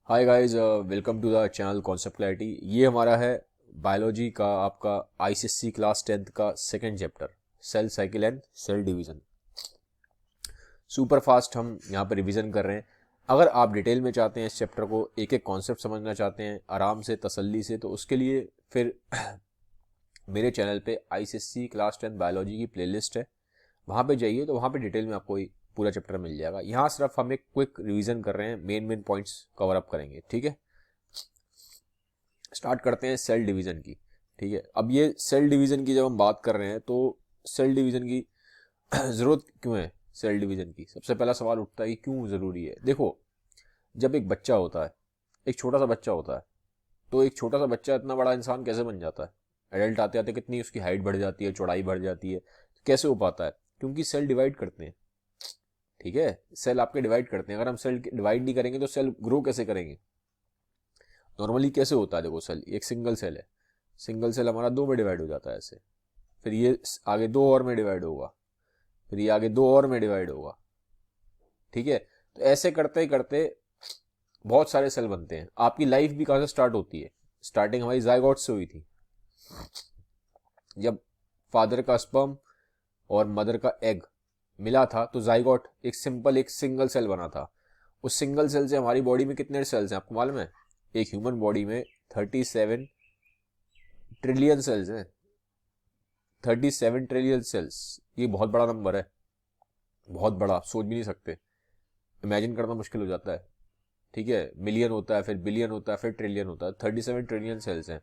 Hi guys, welcome to the channel concept clarity. ये हमारा है बायोलॉजी का आपका आईसीएससी क्लास 10th का second chapter, cell cycle and cell division. Super fast हम यहाँ पर रिवीजन कर रहे हैं। अगर आप डिटेल में चाहते हैं इस चैप्टर को, एक एक कॉन्सेप्ट समझना चाहते हैं आराम से तसल्ली से, तो उसके लिए फिर मेरे चैनल पे आईसीएससी क्लास 10 बायोलॉजी की प्लेलिस्ट है, वहाँ पे जाइए। तो वहाँ पे डिटेल में आपको पूरा चैप्टर मिल जाएगा। यहाँ सिर्फ हम एक क्विक रिवीजन कर रहे हैं, मेन पॉइंट्स कवर अप करेंगे। ठीक है, स्टार्ट करते हैं सेल डिवीजन की। ठीक है, अब ये सेल डिवीजन की जब हम बात कर रहे हैं तो सेल डिवीजन की ज़रूरत क्यों है? सेल डिवीजन की सबसे पहला सवाल उठता है कि क्यों ज़रूरी है। देखो, जब एक बच्चा होता है, एक छोटा सा बच्चा होता है, तो एक छोटा सा बच्चा इतना बड़ा इंसान कैसे बन जाता है? एडल्ट आते आते कितनी उसकी हाइट बढ़ जाती है, चौड़ाई बढ़ जाती है। कैसे हो पाता है? क्योंकि सेल डिवाइड करते हैं। ठीक है, सेल आपके डिवाइड करते हैं। अगर हम सेल डिवाइड नहीं करेंगे तो सेल ग्रो कैसे करेंगे? नॉर्मली कैसे होता है? देखो, सेल एक सिंगल सेल है, सिंगल सेल हमारा दो में डिवाइड हो जाता है ऐसे, फिर ये आगे दो और में डिवाइड होगा, फिर ये आगे दो और में डिवाइड होगा। ठीक है, तो ऐसे करते ही करते बहुत सारे सेल बनते हैं। आपकी लाइफ भी कहाँ से स्टार्ट होती है? स्टार्टिंग हमारी जायगोट से हुई थी, जब फादर का स्पर्म और मदर का एग मिला था तो जाइगोट एक सिंपल एक सिंगल सेल बना था। उस सिंगल सेल से हमारी बॉडी में कितने सेल्स हैं आपको मालूम है? एक ह्यूमन बॉडी में 37 ट्रिलियन सेल्स हैं। 37 ट्रिलियन सेल्स, ये बहुत बड़ा नंबर है, बहुत बड़ा, सोच भी नहीं सकते, इमेजिन करना मुश्किल हो जाता है। ठीक है, मिलियन होता है, फिर बिलियन होता है, फिर ट्रिलियन होता है, 37 ट्रिलियन सेल्स हैं।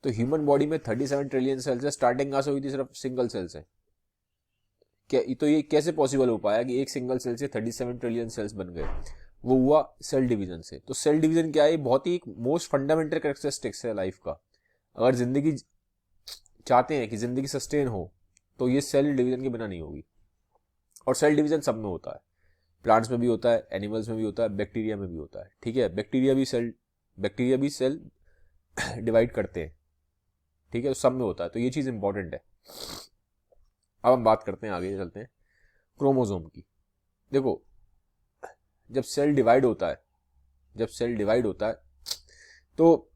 तो ह्यूमन बॉडी में 37 ट्रिलियन सेल्स है। स्टार्टिंग कहाँ से हुई थी? सिर्फ सिंगल सेल्स है। तो ये कैसे पॉसिबल हो पाया कि एक सिंगल सेल से 37 ट्रिलियन सेल्स बन गए? वो हुआ सेल डिवीजन से। तो सेल डिवीजन क्या है? बहुत ही मोस्ट फंडामेंटल कैरेक्टरिस्टिक्स है लाइफ का। अगर जिंदगी चाहते हैं कि जिंदगी सस्टेन हो तो ये सेल डिवीजन के बिना नहीं होगी। और सेल डिवीजन सब में होता है, प्लांट्स में भी होता है, एनिमल्स में भी होता है, बैक्टीरिया में भी होता है। ठीक है, बैक्टीरिया भी सेल डिवाइड करते हैं। ठीक है, तो सब में होता है, तो ये चीज इंपॉर्टेंट है। अब हम बात करते हैं, आगे चलते हैं क्रोमोसोम की। देखो, जब सेल डिवाइड होता है, जब सेल डिवाइड होता है तो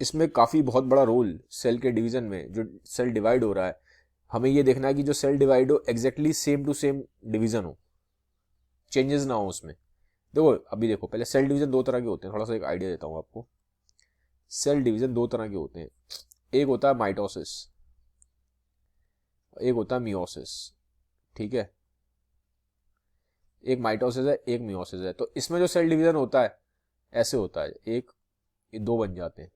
इसमें काफ़ी बहुत बड़ा रोल सेल के डिवीजन में, जो सेल डिवाइड हो रहा है, हमें ये देखना है कि जो सेल डिवाइड हो exactly same to same division हो, चेंजेस ना हो उसमें। देखो, अभी देखो, पहले सेल डिवीजन दो तरह के होते हैं, थोड़ा सा एक आइडिया देता हूँ आपको। सेल डिवीजन दो तरह के होते हैं, एक होता है माइटोसिस, एक होता है मियोसिस। ठीक है, एक माइटोसिस है, एक मियोसिस है। तो इसमें जो सेल डिवीजन होता है ऐसे होता है, एक ये दो बन जाते हैं।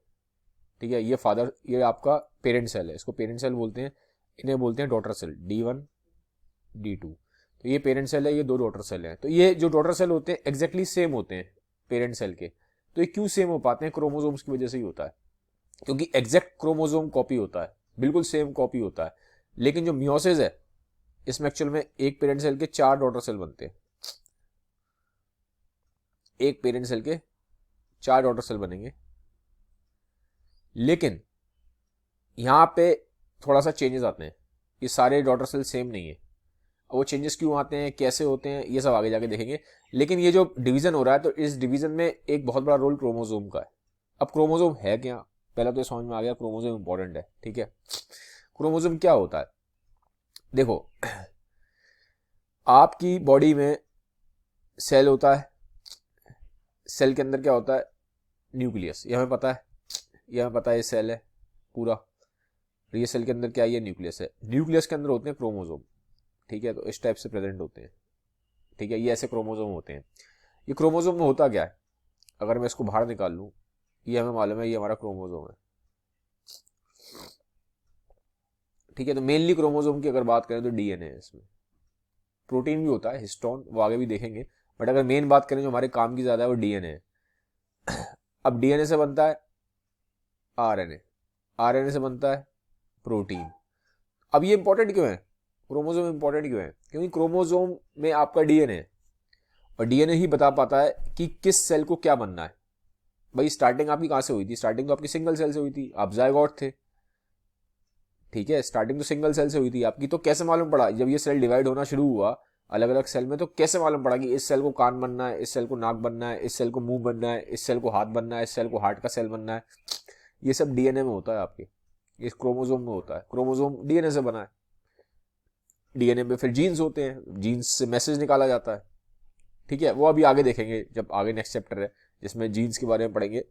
ठीक है, ये आपका पेरेंट सेल है, इसको पेरेंट सेल बोलते हैं। इन्हें बोलते हैं डॉटर सेल, D1 D2। तो ये पेरेंट सेल है, ये दो डॉटर सेल हैं। तो ये जो डॉटर सेल होते हैं एग्जैक्टली सेम होते हैं पेरेंट सेल के। तो ये क्यों सेम हो पाते हैं? क्रोमोसोम्स की वजह से ही होता है, क्योंकि एग्जैक्ट क्रोमोसोम कॉपी होता है, बिल्कुल सेम कॉपी होता है। लेकिन जो मियोसिस है, इसमें एक्चुअल में एक पेरेंट सेल के चार डॉटर सेल बनते हैं। एक पेरेंट सेल के चार डॉटर सेल बनेंगे, लेकिन यहां पे थोड़ा सा चेंजेस आते हैं। ये सारे डॉटर सेल सेम नहीं है। वो चेंजेस क्यों आते हैं, कैसे होते हैं, ये सब आगे जाके देखेंगे। लेकिन ये जो डिवीजन हो रहा है, तो इस डिवीजन में एक बहुत बड़ा रोल क्रोमोसोम का है। अब क्रोमोसोम है क्या? पहला तो ये समझ में आ गया, क्रोमोसोम इंपॉर्टेंट है। ठीक है, क्रोमोसोम क्या होता है? देखो, आपकी बॉडी में सेल होता है, सेल के अंदर क्या होता है? न्यूक्लियस, ये हमें पता है, ये हमें पता है, ये सेल है पूरा। ये सेल के अंदर क्या है? ये न्यूक्लियस है। न्यूक्लियस के अंदर होते हैं क्रोमोसोम। ठीक है, तो इस टाइप से प्रेजेंट होते हैं। ठीक है, ये ऐसे क्रोमोसोम होते हैं। ये क्रोमोसोम में होता क्या है? अगर मैं इसको बाहर निकाल लूं, ये हमें मालूम है, ये हमारा क्रोमोसोम है। ठीक है, तो मेनली क्रोमोसोम की अगर बात करें तो डीएनए है इसमें। प्रोटीन भी होता है, हिस्टोन, वो आगे भी देखेंगे। बट अगर मेन बात करें जो हमारे काम की ज्यादा है, वो डीएनए है। अब डीएनए से बनता है आरएनए, आरएनए से बनता है प्रोटीन। अब ये इंपॉर्टेंट क्यों है? क्रोमोसोम इंपॉर्टेंट क्यों है? क्योंकि क्रोमोसोम में आपका डीएनए है, और डीएनए ही बता पाता है कि किस सेल को क्या बनना है। भाई, स्टार्टिंग आपकी कहां से हुई थी? स्टार्टिंग तो आपकी सिंगल सेल से हुई थी, आप जायगोट थे। ठीक है, स्टार्टिंग तो सिंगल सेल से हुई थी आपकी। तो कैसे मालूम पड़ा? जब ये सेल डिवाइड होना शुरू हुआ अलग अलग सेल में, तो कैसे मालूम पड़ा कि इस सेल को कान बनना है, इस सेल को नाक बनना है, इस सेल को मुंह बनना है, इस सेल को हाथ बनना है, इस सेल को हार्ट का सेल बनना है? ये सब डीएनए में होता है आपके, इस क्रोमोसोम में होता है। क्रोमोसोम डीएनए से बना है, डीएनए में फिर जीन्स होते हैं, जीन्स से मैसेज निकाला जाता है। ठीक है, वो अभी आगे देखेंगे जब आगे नेक्स्ट चैप्टर है जिसमें जीन्स के बारे में पढ़ेंगे।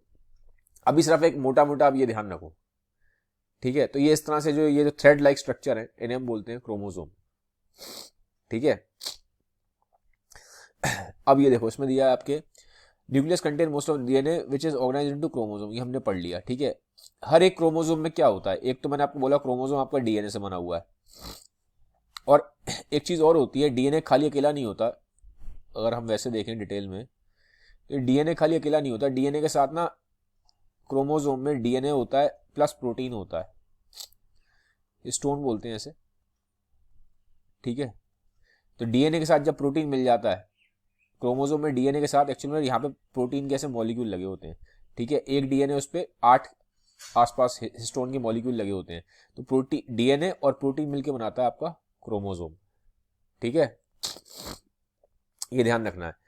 अभी सिर्फ एक मोटा मोटा अब ये ध्यान रखो। ठीक है, तो ये इस तरह से जो ये जो थ्रेड लाइक स्ट्रक्चर है इन्हें हम बोलते हैं क्रोमोसोम। ठीक है, अब ये देखो इसमें दिया है आपके nucleus contain most of DNA which is organised into chromosome, ये हमने पढ़ लिया। ठीक है, हर एक क्रोमोसोम में क्या होता है, एक तो मैंने आपको बोला क्रोमोसोम आपका डीएनए से बना हुआ है, और एक चीज और होती है, डीएनए खाली अकेला नहीं होता। अगर हम वैसे देखें डिटेल में तो डीएनए खाली अकेला नहीं होता, डीएनए के साथ ना क्रोमोसोम में डीएनए होता है प्लस प्रोटीन होता है, स्टोन बोलते हैं ऐसे। ठीक है, तो डीएनए के साथ जब प्रोटीन मिल जाता है क्रोमोसोम में, डीएनए के साथ एक्चुअली में यहाँ पे प्रोटीन के ऐसे मॉलिक्यूल लगे होते हैं। ठीक है, एक डीएनए उस पर 8 आसपास हिस्टोन के मॉलिक्यूल लगे होते हैं, तो प्रोटीन डीएनए और प्रोटीन मिलकर बनाता है आपका क्रोमोसोम। ठीक है, ये ध्यान रखना है।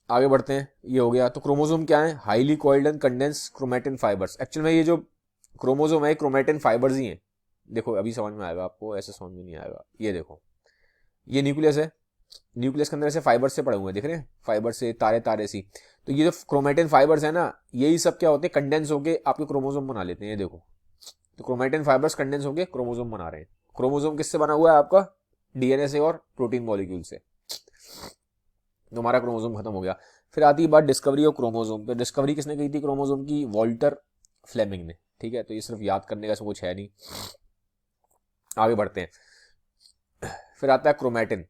आगे बढ़ते हैं, ये हो गया। तो क्रोमोसोम क्या है, highly coiled and condense chromatin fibres. Actual में ये जो क्रोमोसोम है क्रोमेटिन फाइबर्स ही हैं। देखो अभी समझ में आएगा आपको, ऐसे समझ में नहीं आएगा। ये देखो, ये न्यूक्लियस है, न्यूक्लियस के अंदर ऐसे फाइबर्स से पड़े हुए हैं, देख रहे हैं, फाइबर से तारे तारे सी। तो ये जो क्रोमेटिन फाइबर्स है ना, यही सब क्या होते हैं, कंडेंस होके आपके क्रोमोसोम बना लेते हैं। ये देखो, तो क्रोमेटिन फाइबर्स कंडेंस होके क्रोमोसोम बना रहे हैं। क्रोमोसोम किससे बना हुआ है आपका, डीएनए से और प्रोटीन मॉलिक्यूल से। तो हमारा क्रोमोसोम खत्म हो गया। फिर आती है बात डिस्कवरी ऑफ क्रोमोसोम पे। डिस्कवरी किसने की थी क्रोमोसोम की, वॉल्टर फ्लेमिंग ने। ठीक है, तो ये सिर्फ याद करने का कुछ है नहीं। आगे बढ़ते हैं, फिर आता है क्रोमेटिन।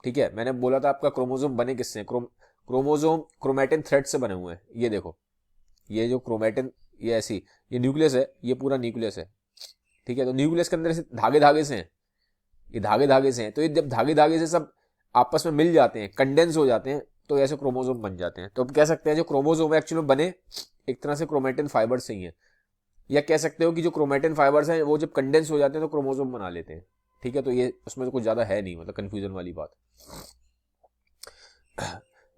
ठीक है, मैंने बोला था आपका क्रोमोसोम बने किससे, क्रोमोसोम क्रोमेटिन थ्रेड से बने हुए हैं। ये देखो, ये जो क्रोमेटिन, ये ऐसी, ये न्यूक्लियस है, ये पूरा न्यूक्लियस है। ठीक है, तो न्यूक्लियस के अंदर से धागे धागे से हैं, ये धागे धागे से हैं। तो ये जब धागे धागे से सब आपस में मिल जाते हैं, कंडेंस हो जाते हैं, तो ऐसे क्रोमोसोम बन जाते हैं। तो अब कह सकते हैं जो क्रोमोसोम एक्चुअली बने एक तरह से क्रोमेटिन फाइबर से ही है, या कह सकते हो कि जो क्रोमेटिन फाइबर्स हैं वो जब कंडेंस हो जाते हैं तो क्रोमोसोम बना लेते हैं। ठीक है, तो ये उसमें तो कुछ ज्यादा है नहीं, मतलब कंफ्यूजन वाली बात।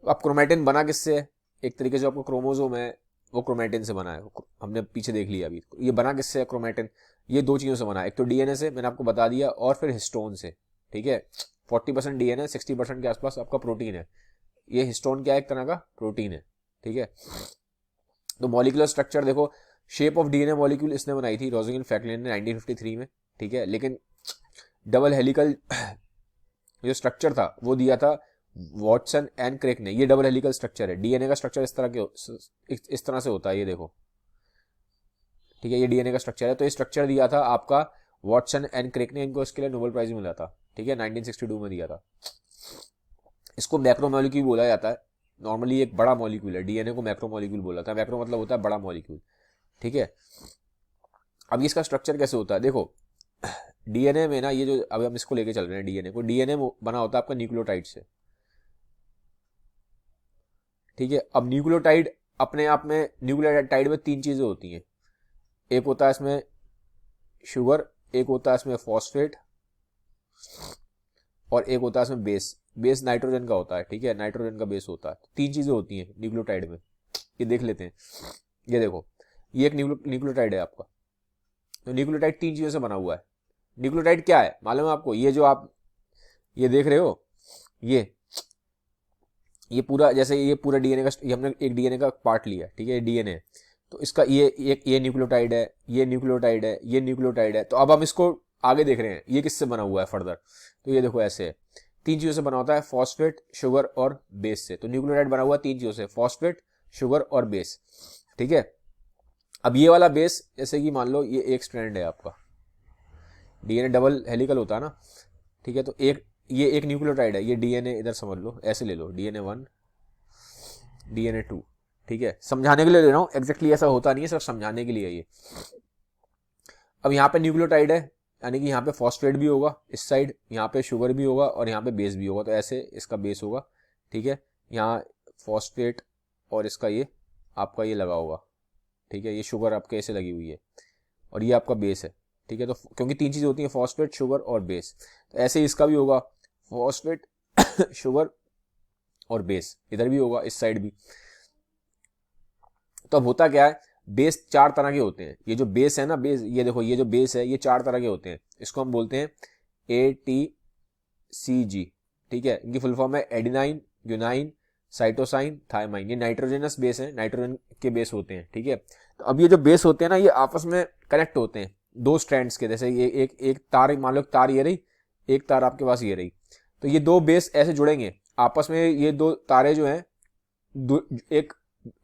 अब क्रोमेटिन बना किससे है, एक तरीके से आपका क्रोमोसोम है वो क्रोमेटिन से बना है, हमने पीछे देख लिया अभी। ये बना किससे है क्रोमेटिन, ये दो चीजों से बना है, एक तो डीएनए से मैंने आपको बता दिया, और फिर हिस्टोन से। ठीक है, 40% डीएनए, 60% के आसपास आपका प्रोटीन है। ये हिस्टोन क्या है, एक तरह का प्रोटीन है। ठीक है, तो मॉलिक्यूलर स्ट्रक्चर देखो, शेप ऑफ डीएनए मॉलिक्यूल इसने बनाई थी रोजलिन फ्रैंकलिन ने 1953 में। ठीक है, लेकिन डबल हेलिकल जो स्ट्रक्चर था वो दिया था वॉटसन एंड क्रेक ने। ये डबल हेलिकल स्ट्रक्चर है, डीएनए का स्ट्रक्चर इस तरह के इस तरह से होता है, ये देखो। ठीक है, ये डीएनए का स्ट्रक्चर है, तो ये स्ट्रक्चर दिया था आपका वॉटसन एंड क्रेक ने, इनको इसके लिए नोबेल प्राइज मिला था। ठीक है, 1962 में दिया था। इसको मैक्रोमोलिक्यूल बोला जाता है, नॉर्मली एक बड़ा मॉलिक्यूल है, डीएनए को मैक्रोमोलिक्यूल बोला जाता है। मैक्रो मतलब होता है बड़ा मॉलिक्यूल। ठीक है, अब इसका स्ट्रक्चर कैसे होता है, देखो डीएनए में ना, ये जो अब हम इसको लेके चल रहे हैं डीएनए को, डीएनए बना होता है आपका न्यूक्लियोटाइड से। ठीक है, अब न्यूक्लियोटाइड अपने आप में, न्यूक्लियोटाइड में 3 चीजें होती हैं, एक होता है इसमें शुगर, एक होता है इसमें फॉस्फेट, और एक होता है इसमें बेस। बेस नाइट्रोजन का होता है। ठीक है, नाइट्रोजन का बेस होता है। 3 चीजें होती हैं न्यूक्लियोटाइड में, ये देख लेते हैं। ये देखो, ये एक न्यूक्लियोटाइड है आपका, तो न्यूक्लियोटाइड 3 चीजों से बना हुआ है। न्यूक्लियोटाइड क्या है मालूम है आपको, ये जो आप ये देख रहे हो, ये पूरा, जैसे ये पूरा डीएनए का, ये हमने एक डीएनए का पार्ट लिया। ठीक है, डीएनए, तो इसका ये न्यूक्लियोटाइड है, ये न्यूक्लियोटाइड है, ये न्यूक्लियोटाइड है। तो अब हम इसको आगे देख रहे हैं ये किससे बना हुआ है फर्दर, तो ये देखो ऐसे है, 3 चीजों से बना होता है, फॉस्फेट, शुगर और बेस से। तो न्यूक्लियोटाइड बना हुआ 3 चीजों से, फॉस्फेट, शुगर और बेस। ठीक है, अब ये वाला बेस, जैसे कि मान लो ये एक स्ट्रैंड है आपका, डीएनए डबल हेलिकल होता है ना। ठीक है, तो ये एक न्यूक्लियोटाइड है, ये डीएनए इधर समझ लो, ऐसे ले लो, डीएनए 1, डीएनए 2। ठीक है, समझाने के लिए ले रहा हूं, एग्जैक्टली ऐसा होता नहीं है, सिर्फ समझाने के लिए ये। अब यहाँ पे न्यूक्लियोटाइड है, यानी कि यहाँ पे फॉस्फेट भी होगा इस साइड, यहाँ पे शुगर भी होगा और यहाँ पे बेस भी होगा, तो ऐसे इसका बेस होगा। ठीक है, यहाँ फॉस्फेट और इसका ये आपका ये लगा होगा। ठीक है, ये शुगर आपके ऐसे लगी हुई है और ये आपका बेस है। ठीक है, तो क्योंकि 3 चीज़ें होती हैं, फॉस्फेट, शुगर और बेस। तो ऐसे ही इसका भी होगा, फॉस्फेट शुगर और बेस, इधर भी होगा, इस साइड भी। तो अब होता क्या है, बेस 4 तरह के होते हैं। ये जो बेस है ना, बेस, ये देखो, ये जो बेस है ये 4 तरह के होते हैं। इसको हम बोलते हैं ATCG, ठीक है। इनकी फुल फॉर्म है एडिनाइन, यूनाइन, साइटोसाइन, थायमाइन। ये नाइट्रोजनस बेस है, नाइट्रोजन के बेस होते हैं, ठीक है। तो अब ये जो बेस होते हैं ना, ये आपस में कनेक्ट होते हैं 2 स्ट्रैंड्स के। जैसे ये एक तार, मान लो तार ये रही, एक तार आपके पास ये रही, तो ये 2 बेस ऐसे जुड़ेंगे आपस में। ये 2 तारें जो हैं, एक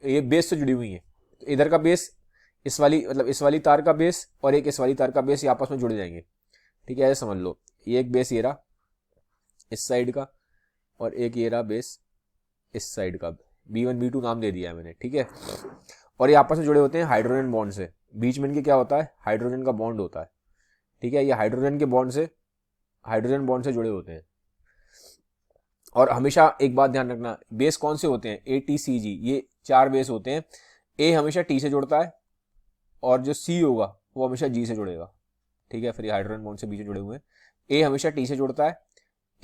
ये बेस से जुड़ी हुई हैं। तो इधर का बेस, इस वाली, मतलब इस वाली तार का बेस, और एक इस वाली तार का बेस, ये आपस में जुड़ जाएंगे, ठीक है। ऐसे समझ लो, ये एक बेस ये रहा इस साइड का, और एक ये रहा बेस इस साइड का। B1 B2 नाम दे दिया है मैंने, ठीक है। और ये आपस में जुड़े होते हैं हाइड्रोजन बॉन्ड से। बीच में इनके क्या होता है, हाइड्रोजन का बॉन्ड होता है, ठीक है। ये हाइड्रोजन के बॉन्ड से, हाइड्रोजन बॉन्ड से जुड़े होते हैं। और हमेशा एक बात ध्यान रखना, बेस कौन से होते हैं, ATCG, ये 4 बेस होते हैं। A हमेशा T से जुड़ता है, और जो C होगा वो हमेशा G से जुड़ेगा, ठीक है। फिर ये हाइड्रोजन बॉन्ड से बीच में जुड़े हुए हैं। A हमेशा T से जुड़ता है,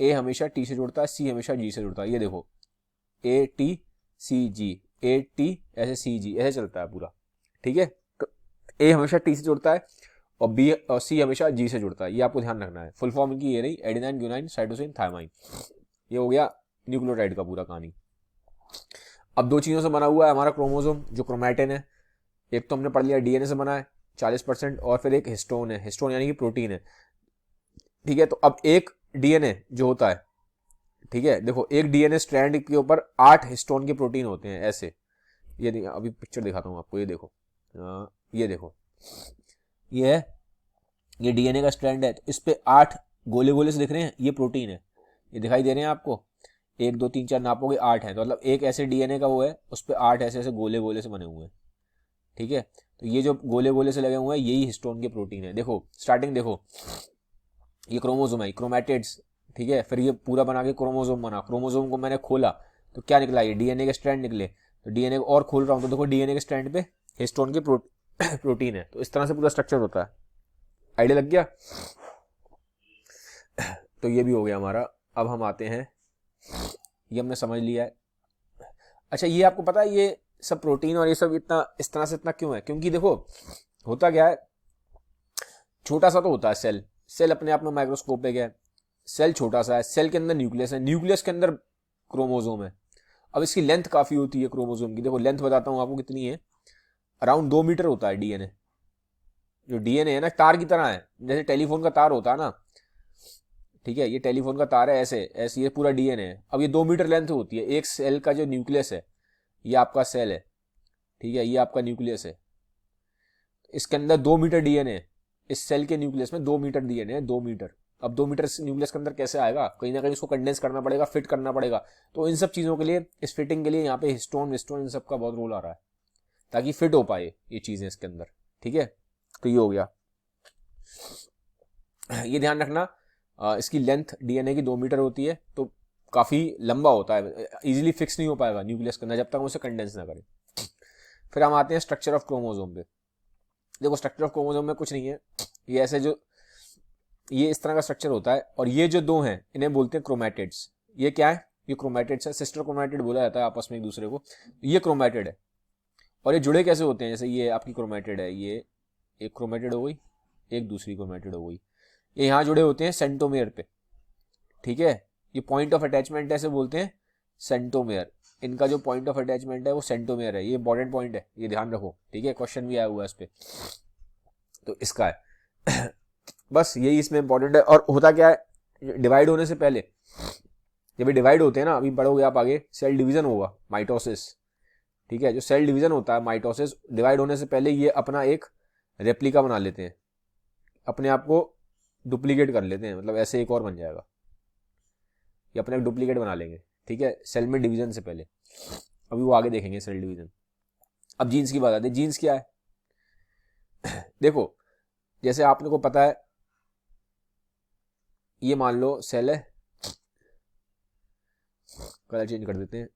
A हमेशा T से जुड़ता है, C हमेशा G से जुड़ता है। ये देखो, ATCG, AT ऐसे CG ऐसे चलता है पूरा, ठीक है। तो A हमेशा T से जुड़ता है, और B और C हमेशा G से जुड़ता है। ये आपको ध्यान रखना है। फुल फॉर्म इनकी ये रही, एडेनाइन, यूनाइन, साइटोसिन, थायमाइन। ये हो गया न्यूक्लियोटाइड का पूरा कहानी। अब 2 चीज़ों से बना हुआ है हमारा क्रोमोसोम, जो क्रोमैटिन है। एक तो हमने पढ़ लिया DNA से बना है 40%, और फिर एक हिस्टोन है, हिस्टोन यानी कि प्रोटीन है, ठीक है। तो अब एक DNA जो होता है, ठीक है, देखो, एक DNA स्ट्रैंड के ऊपर 8 हिस्टोन के प्रोटीन होते हैं ऐसे। ये अभी पिक्चर दिखाता हूँ आपको, ये देखो, ये देखो, ये है, ये DNA का स्ट्रैंड है। तो इस पे 8 गोले गोले से दिख रहे हैं, ये प्रोटीन है। ये दिखाई दे रहे हैं आपको, 1 2 3 4 नापोगे 8 है। तो मतलब एक ऐसे DNA का वो है, उस पर 8 ऐसे ऐसे गोले गोले से बने हुए हैं, ठीक है। तो ये जो गोले गोले से लगे हुए हैं, यही हिस्टोन के प्रोटीन है। देखो स्टार्टिंग देखो, ये क्रोमोसोम है, क्रोमैटिड्स, ठीक है। फिर ये पूरा बना के क्रोमोसोम बना, क्रोमोसोम को मैंने खोला तो क्या निकला, ये DNA के स्ट्रैंड निकले। तो DNA को और खोल रहा हूँ तो देखो, DNA के स्ट्रैंड पे हिस्टोन के प्रोटीन है। तो इस तरह से पूरा स्ट्रक्चर होता है। आइडिया लग गया। तो ये भी हो गया हमारा। अब हम आते हैं, ये हमने समझ लिया है। अच्छा, ये आपको पता है ये सब प्रोटीन और ये सब इतना इस तरह से इतना क्यों है? क्योंकि देखो होता क्या है, छोटा सा तो होता है सेल, सेल अपने आप में माइक्रोस्कोपिक है। सेल छोटा सा है, सेल के अंदर न्यूक्लियस है, न्यूक्लियस के अंदर क्रोमोसोम है। अब इसकी लेंथ काफी होती है क्रोमोसोम की। देखो लेंथ बताता हूं आपको कितनी है, अराउंड 2 मीटर होता है DNA। जो DNA है ना, तार की तरह है, जैसे टेलीफोन का तार होता है ना, ठीक है। ये टेलीफोन का तार है, ऐसे ऐसे ये पूरा DNA है। अब ये 2 मीटर लेंथ होती है। एक सेल का जो न्यूक्लियस है, ये आपका सेल है, ठीक है, ये आपका न्यूक्लियस है। इसके अंदर 2 मीटर DNA है। इस सेल के न्यूक्लियस में 2 मीटर DNA है, 2 मीटर। अब 2 मीटर न्यूक्लियस के अंदर कैसे आएगा, कहीं ना कहीं इसको कंडेंस करना पड़ेगा, फिट करना पड़ेगा। तो इन सब चीजों के लिए, इस फिटिंग के लिए यहाँ पे हिस्टोन विस्टोन इन सब का बहुत रोल आ रहा है, ताकि फिट हो पाए ये चीजें इसके अंदर, ठीक है। तो ये हो गया, ये ध्यान रखना। इसकी लेंथ DNA की 2 मीटर होती है, तो काफी लंबा होता है, इजीली फिक्स नहीं हो पाएगा न्यूक्लियस के अंदर जब तक उसे कंडेंस ना करें। फिर हम आते हैं स्ट्रक्चर ऑफ क्रोमोसोम पे। देखो स्ट्रक्चर ऑफ क्रोमोसोम में कुछ नहीं है, ये ऐसे जो ये इस तरह का स्ट्रक्चर होता है। और ये जो 2 हैं इन्हें बोलते हैं क्रोमैटिड्स। ये क्या है, ये क्रोमैटिड्स है, सिस्टर क्रोमैटिड बोला जाता है आपस में एक दूसरे को। ये क्रोमैटिड है। और ये जुड़े कैसे होते हैं, जैसे ये आपकी क्रोमैटिड है, ये एक क्रोमैटिड हो गई, एक दूसरी क्रोमैटिड हो गई, ये यहाँ जुड़े होते हैं सेंटोमेयर पे, ठीक है। ये पॉइंट ऑफ अटैचमेंट ऐसे बोलते हैं सेंटोमेयर। इनका जो पॉइंट ऑफ अटैचमेंट है वो सेंटोमेयर है। ये इंपॉर्टेंट पॉइंट है, ये ध्यान रखो, ठीक है, क्वेश्चन भी आया हुआ है इस पे, तो इसका है बस यही इसमें इंपॉर्टेंट है। और होता क्या है, डिवाइड होने से पहले, जब ये डिवाइड होते हैं ना, अभी बढ़ोगे आप आगे, सेल डिवीजन होगा, माइटोसिस, ठीक है। जो सेल डिवीजन होता है माइटोसिस, डिवाइड होने से पहले ये अपना एक रेप्लिका बना लेते हैं, अपने आप को डुप्लीकेट कर लेते हैं, मतलब ऐसे एक और बन जाएगा, ये अपने डुप्लीकेट बना लेंगे, ठीक है, सेल में डिवीजन से पहले। अभी वो आगे देखेंगे सेल डिवीजन। अब जीन्स की बात आती है। जीन्स क्या है देखो, जैसे आपने को पता है, ये मान लो सेल है, कलर चेंज कर देते हैं,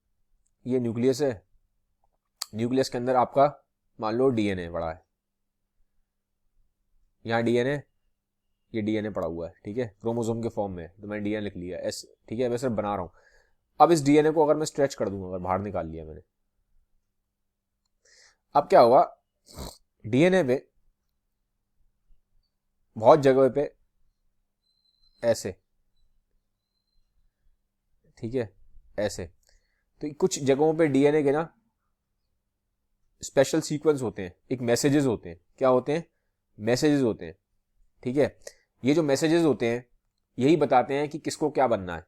ये न्यूक्लियस है, न्यूक्लियस के अंदर आपका मान लो DNA पड़ा है, यहाँ DNA ये डीएनए पड़ा हुआ है, ठीक है, क्रोमोसोम के फॉर्म में, तो मैंने डीएनए लिख लिया एस, ठीक है, मैं सिर्फ बना रहा हूँ। अब इस डीएनए को अगर मैं स्ट्रेच कर दूंगा, अगर बाहर निकाल लिया मैंने, अब क्या होगा, डीएनए पे बहुत जगह पे ऐसे, ठीक है, ऐसे, तो कुछ जगहों पे डीएनए के ना स्पेशल सीक्वेंस होते हैं, एक मैसेजेस होते हैं, क्या होते हैं, मैसेजेस होते हैं, ठीक है। ये जो मैसेजेस होते हैं यही बताते हैं कि किसको क्या बनना है।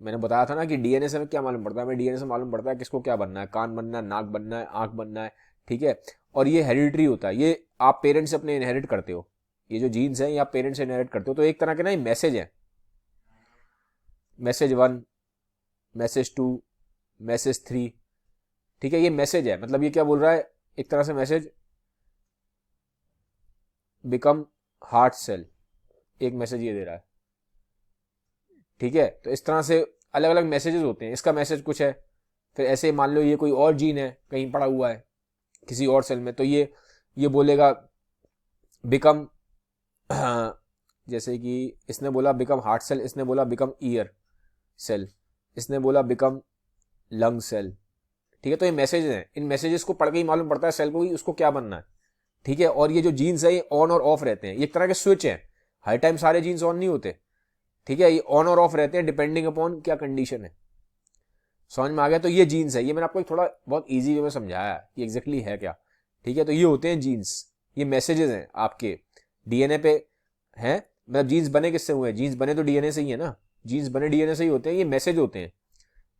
मैंने बताया था ना कि डीएनए से क्या मालूम पड़ता है, हमें डीएनए से मालूम पड़ता है किसको क्या बनना है, कान बनना है, नाक बनना है, आंख बनना है, ठीक है। और ये हेरिडिटरी होता है, ये आप पेरेंट्स से अपने इनहेरिट करते हो, ये जो जीन्स है ये आप पेरेंट्स से इनहेरिट करते हो। तो एक तरह के ना ये मैसेज है, मैसेज 1, मैसेज 2, मैसेज 3, ठीक है, ये मैसेज है। मतलब ये क्या बोल रहा है, एक तरह से मैसेज बिकम हार्ट सेल, एक मैसेज ये दे रहा है, ठीक है। तो इस तरह से अलग अलग मैसेजेस होते हैं, इसका मैसेज कुछ है। फिर ऐसे मान लो ये कोई और जीन है कहीं पड़ा हुआ है किसी और सेल में, तो ये बोलेगा बिकम जैसे कि इसने बोला बिकम हार्ट सेल, इसने बोला बिकम ईयर सेल, इसने बोला बिकम लंग सेल, ठीक है। तो ये मैसेज हैं, इन मैसेजेस को पढ़ के ही मालूम पड़ता है सेल को कि उसको क्या बनना है, ठीक है। और ये जो जीन्स है ये ऑन और ऑफ रहते हैं, ये एक तरह के स्विच हैं, हर टाइम सारे जीन्स ऑन नहीं होते, ठीक है, ये ऑन और ऑफ रहते हैं डिपेंडिंग अपॉन क्या कंडीशन है। समझ में आ गया। तो ये जीन्स है, ये मैंने आपको एक थोड़ा बहुत इजी वे में समझाया कि एग्जैक्टली है क्या, ठीक है। तो ये होते हैं जीन्स, ये मैसेजेस हैं आपके डीएनए पे हैं। मतलब जीन्स बने किससे हुए हैं, जीन्स बने तो डीएनए से ही है ना, जीन्स बने डीएनए से ही होते हैं, ये मैसेज होते हैं,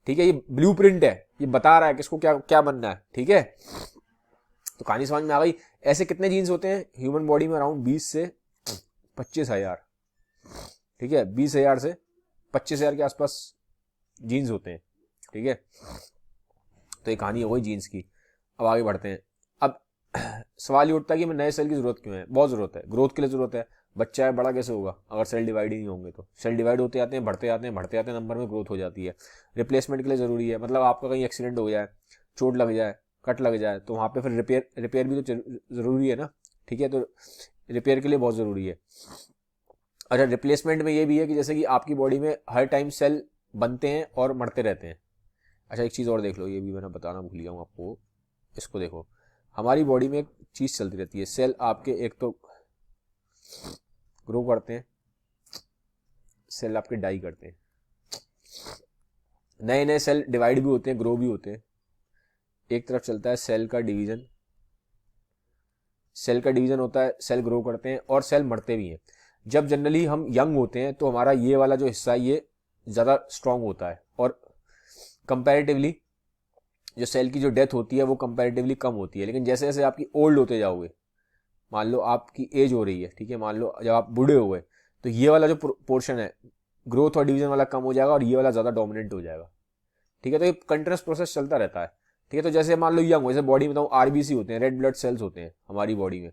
ठीक है। ये ब्लूप्रिंट है, ये बता रहा है किसको क्या क्या बनना है, ठीक है। तो कहानी समझ में आ गई। ऐसे कितने जीन्स होते हैं ह्यूमन बॉडी में, अराउंड 20 से 25,000, ठीक है, 20,000 से 25,000 के आसपास जीन्स होते हैं, ठीक है। तो ये कहानी हो गई जीन्स की। अब आगे बढ़ते हैं। अब सवाल ये उठता है कि मैं नए सेल की जरूरत क्यों है, बहुत जरूरत है, ग्रोथ के लिए जरूरत है। बच्चा है, बड़ा कैसे होगा अगर सेल डिवाइड ही नहीं होंगे, तो सेल डिवाइड होते जाते हैं, बढ़ते जाते हैं, बढ़ते जाते हैं, नंबर में ग्रोथ हो जाती है। रिप्लेसमेंट के लिए जरूरी है, मतलब आपका कहीं एक्सीडेंट हो जाए, चोट लग जाए, कट लग जाए, तो वहां पे फिर रिपेयर भी तो जरूरी है ना, ठीक है। तो रिपेयर के लिए बहुत जरूरी है। अच्छा, रिप्लेसमेंट में ये भी है कि जैसे कि आपकी बॉडी में हर टाइम सेल बनते हैं और मरते रहते हैं। अच्छा, एक चीज़ और देख लो, ये भी मैंने बताना भूल गया हूँ आपको, इसको देखो, हमारी बॉडी में एक चीज़ चलती रहती है, सेल आपके एक तो ग्रो करते हैं, सेल आपके डाई करते हैं, नए नए सेल डिवाइड भी होते हैं, ग्रो भी होते हैं। एक तरफ चलता है सेल का डिवीजन, सेल का डिवीजन होता है, सेल ग्रो करते हैं और सेल मरते भी हैं। जब जनरली हम यंग होते हैं तो हमारा ये वाला जो हिस्सा है ये ज़्यादा स्ट्रांग होता है, और कंपैरेटिवली जो सेल की जो डेथ होती है वो कंपैरेटिवली कम होती है। लेकिन जैसे जैसे आपकी ओल्ड होते जाओगे, मान लो आपकी एज हो रही है, ठीक है, मान लो जब आप बूढ़े हो गए, तो ये वाला जो पोर्शन है ग्रोथ और डिवीजन वाला कम हो जाएगा और ये वाला ज़्यादा डोमिनेंट हो जाएगा, ठीक है। तो ये कंटिन्यूस प्रोसेस चलता रहता है, ठीक है। तो जैसे मान लो यंग हो, जैसे बॉडी में बताऊँ आरबीसी होते हैं, रेड ब्लड सेल्स होते हैं हमारी बॉडी में,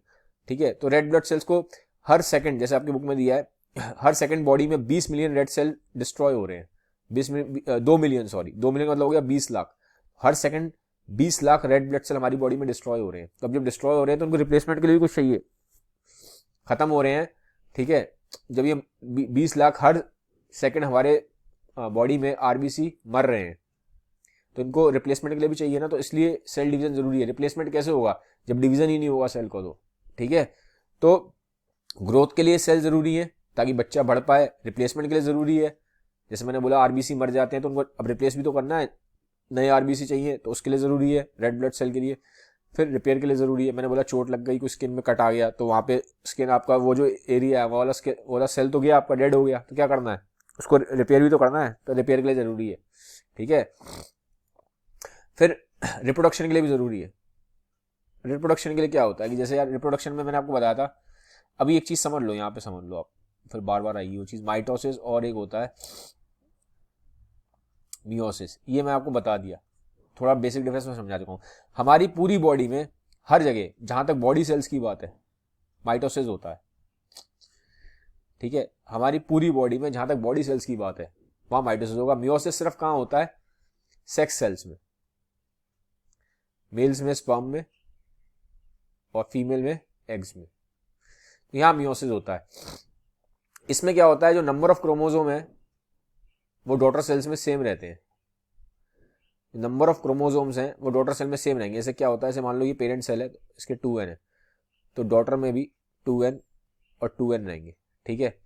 ठीक है। तो रेड ब्लड सेल्स को हर सेकंड, जैसे आपकी बुक में दिया है, हर सेकंड बॉडी में 20 मिलियन रेड सेल डिस्ट्रॉय हो रहे हैं, 2 मिलियन, सॉरी 2 मिलियन मतलब हो गया 20 लाख, हर second 20 lakh red blood cell हमारी बॉडी में डिस्ट्रॉय हो रहे हैं। तो अब जब डिस्ट्रॉय हो रहे हैं तो उनको रिप्लेसमेंट के लिए भी कुछ चाहिए, खत्म हो रहे हैं, ठीक है। जब ये 20 लाख हर सेकंड हमारे बॉडी में आरबीसी मर रहे हैं, तो इनको रिप्लेसमेंट के लिए भी चाहिए ना, तो इसलिए सेल डिवीजन जरूरी है। रिप्लेसमेंट कैसे होगा जब डिवीजन ही नहीं होगा सेल को, तो ठीक है। तो ग्रोथ के लिए सेल जरूरी है ताकि बच्चा बढ़ पाए, रिप्लेसमेंट के लिए जरूरी है, जैसे मैंने बोला आरबीसी मर जाते हैं तो उनको अब रिप्लेस भी तो करना है, नए आरबीसी चाहिए, तो उसके लिए जरूरी है रेड ब्लड सेल के लिए। फिर रिपेयर के लिए जरूरी है, मैंने बोला चोट लग गई, कुछ स्किन में कट आ गया, तो वहां पे स्किन आपका वो जो एरिया है वो वाला सेल तो गया आपका, डेड हो गया, तो क्या करना है, उसको रिपेयर भी तो करना है, तो रिपेयर के लिए जरूरी है, ठीक है। फिर रिप्रोडक्शन के लिए भी जरूरी है। रिप्रोडक्शन के लिए क्या होता है कि जैसे यार रिप्रोडक्शन में मैंने आपको बताया था, अभी एक चीज समझ लो, यहाँ पे समझ लो आप, फिर बार बार आएगी वो चीज, माइटोसिस और एक होता है मियोसिस, ये मैं आपको बता दिया, थोड़ा बेसिक डिफरेंस में समझा चुका हूँ। हमारी पूरी बॉडी में हर जगह जहां तक बॉडी सेल्स की बात है माइटोसिस होता है, ठीक है। हमारी पूरी बॉडी में जहां तक बॉडी सेल्स की बात है वहां माइटोसिस होगा। मियोसिस सिर्फ कहां होता है, सेक्स सेल्स में, मेल्स में स्पर्म में और फीमेल में एग्स में, यहां मियोसिस होता है। इसमें क्या होता है, जो नंबर ऑफ क्रोमोसोम है वो डॉटर सेल्स में सेम रहते हैं, नंबर ऑफ क्रोमोसोम्स हैं वो डॉटर सेल में सेम रहेंगे। ऐसे क्या होता है, जैसे मान लो ये पेरेंट सेल है तो इसके 2n है, तो डॉटर में भी 2n और 2n रहेंगे, ठीक है।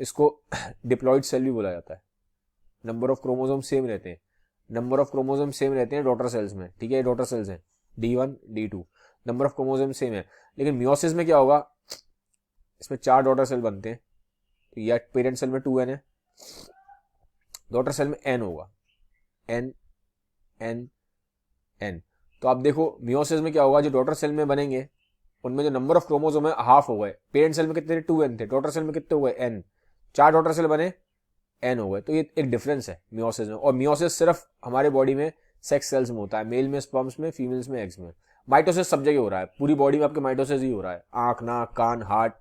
इसको डिप्लॉइड सेल भी बोला जाता है। नंबर ऑफ क्रोमोसोम सेम रहते हैं, नंबर ऑफ क्रोमोसोम सेम रहते हैं डॉटर सेल्स में, ठीक है। ये डॉटर सेल्स हैं D1 D2, number of chromosome same है। लेकिन मियोसिस में क्या होगा, इसमें 4 डॉटर सेल बनते हैं, तो या पेरेंट सेल में 2n है, डॉटर सेल में n होगा, n n n। तो आप देखो मियोसिस में क्या होगा, जो डॉटर सेल में बनेंगे उनमें जो नंबर ऑफ क्रोमोसोम है हाफ हो गए। पेरेंट सेल में कितने थे, 2n थे, डॉटर सेल में कितने हुए, n। 4 डॉटर सेल बने, n हो गए। तो ये एक डिफरेंस है मियोसिस में। और मियोसिस सिर्फ हमारे बॉडी में सेक्स सेल्स में होता है, मेल में स्पर्म्स में, फीमेल्स में एग्स में। माइटोसिस सब जगह हो रहा है, पूरी बॉडी में आपके माइटोसिस ही हो रहा है, आंख, नाक, कान, heart,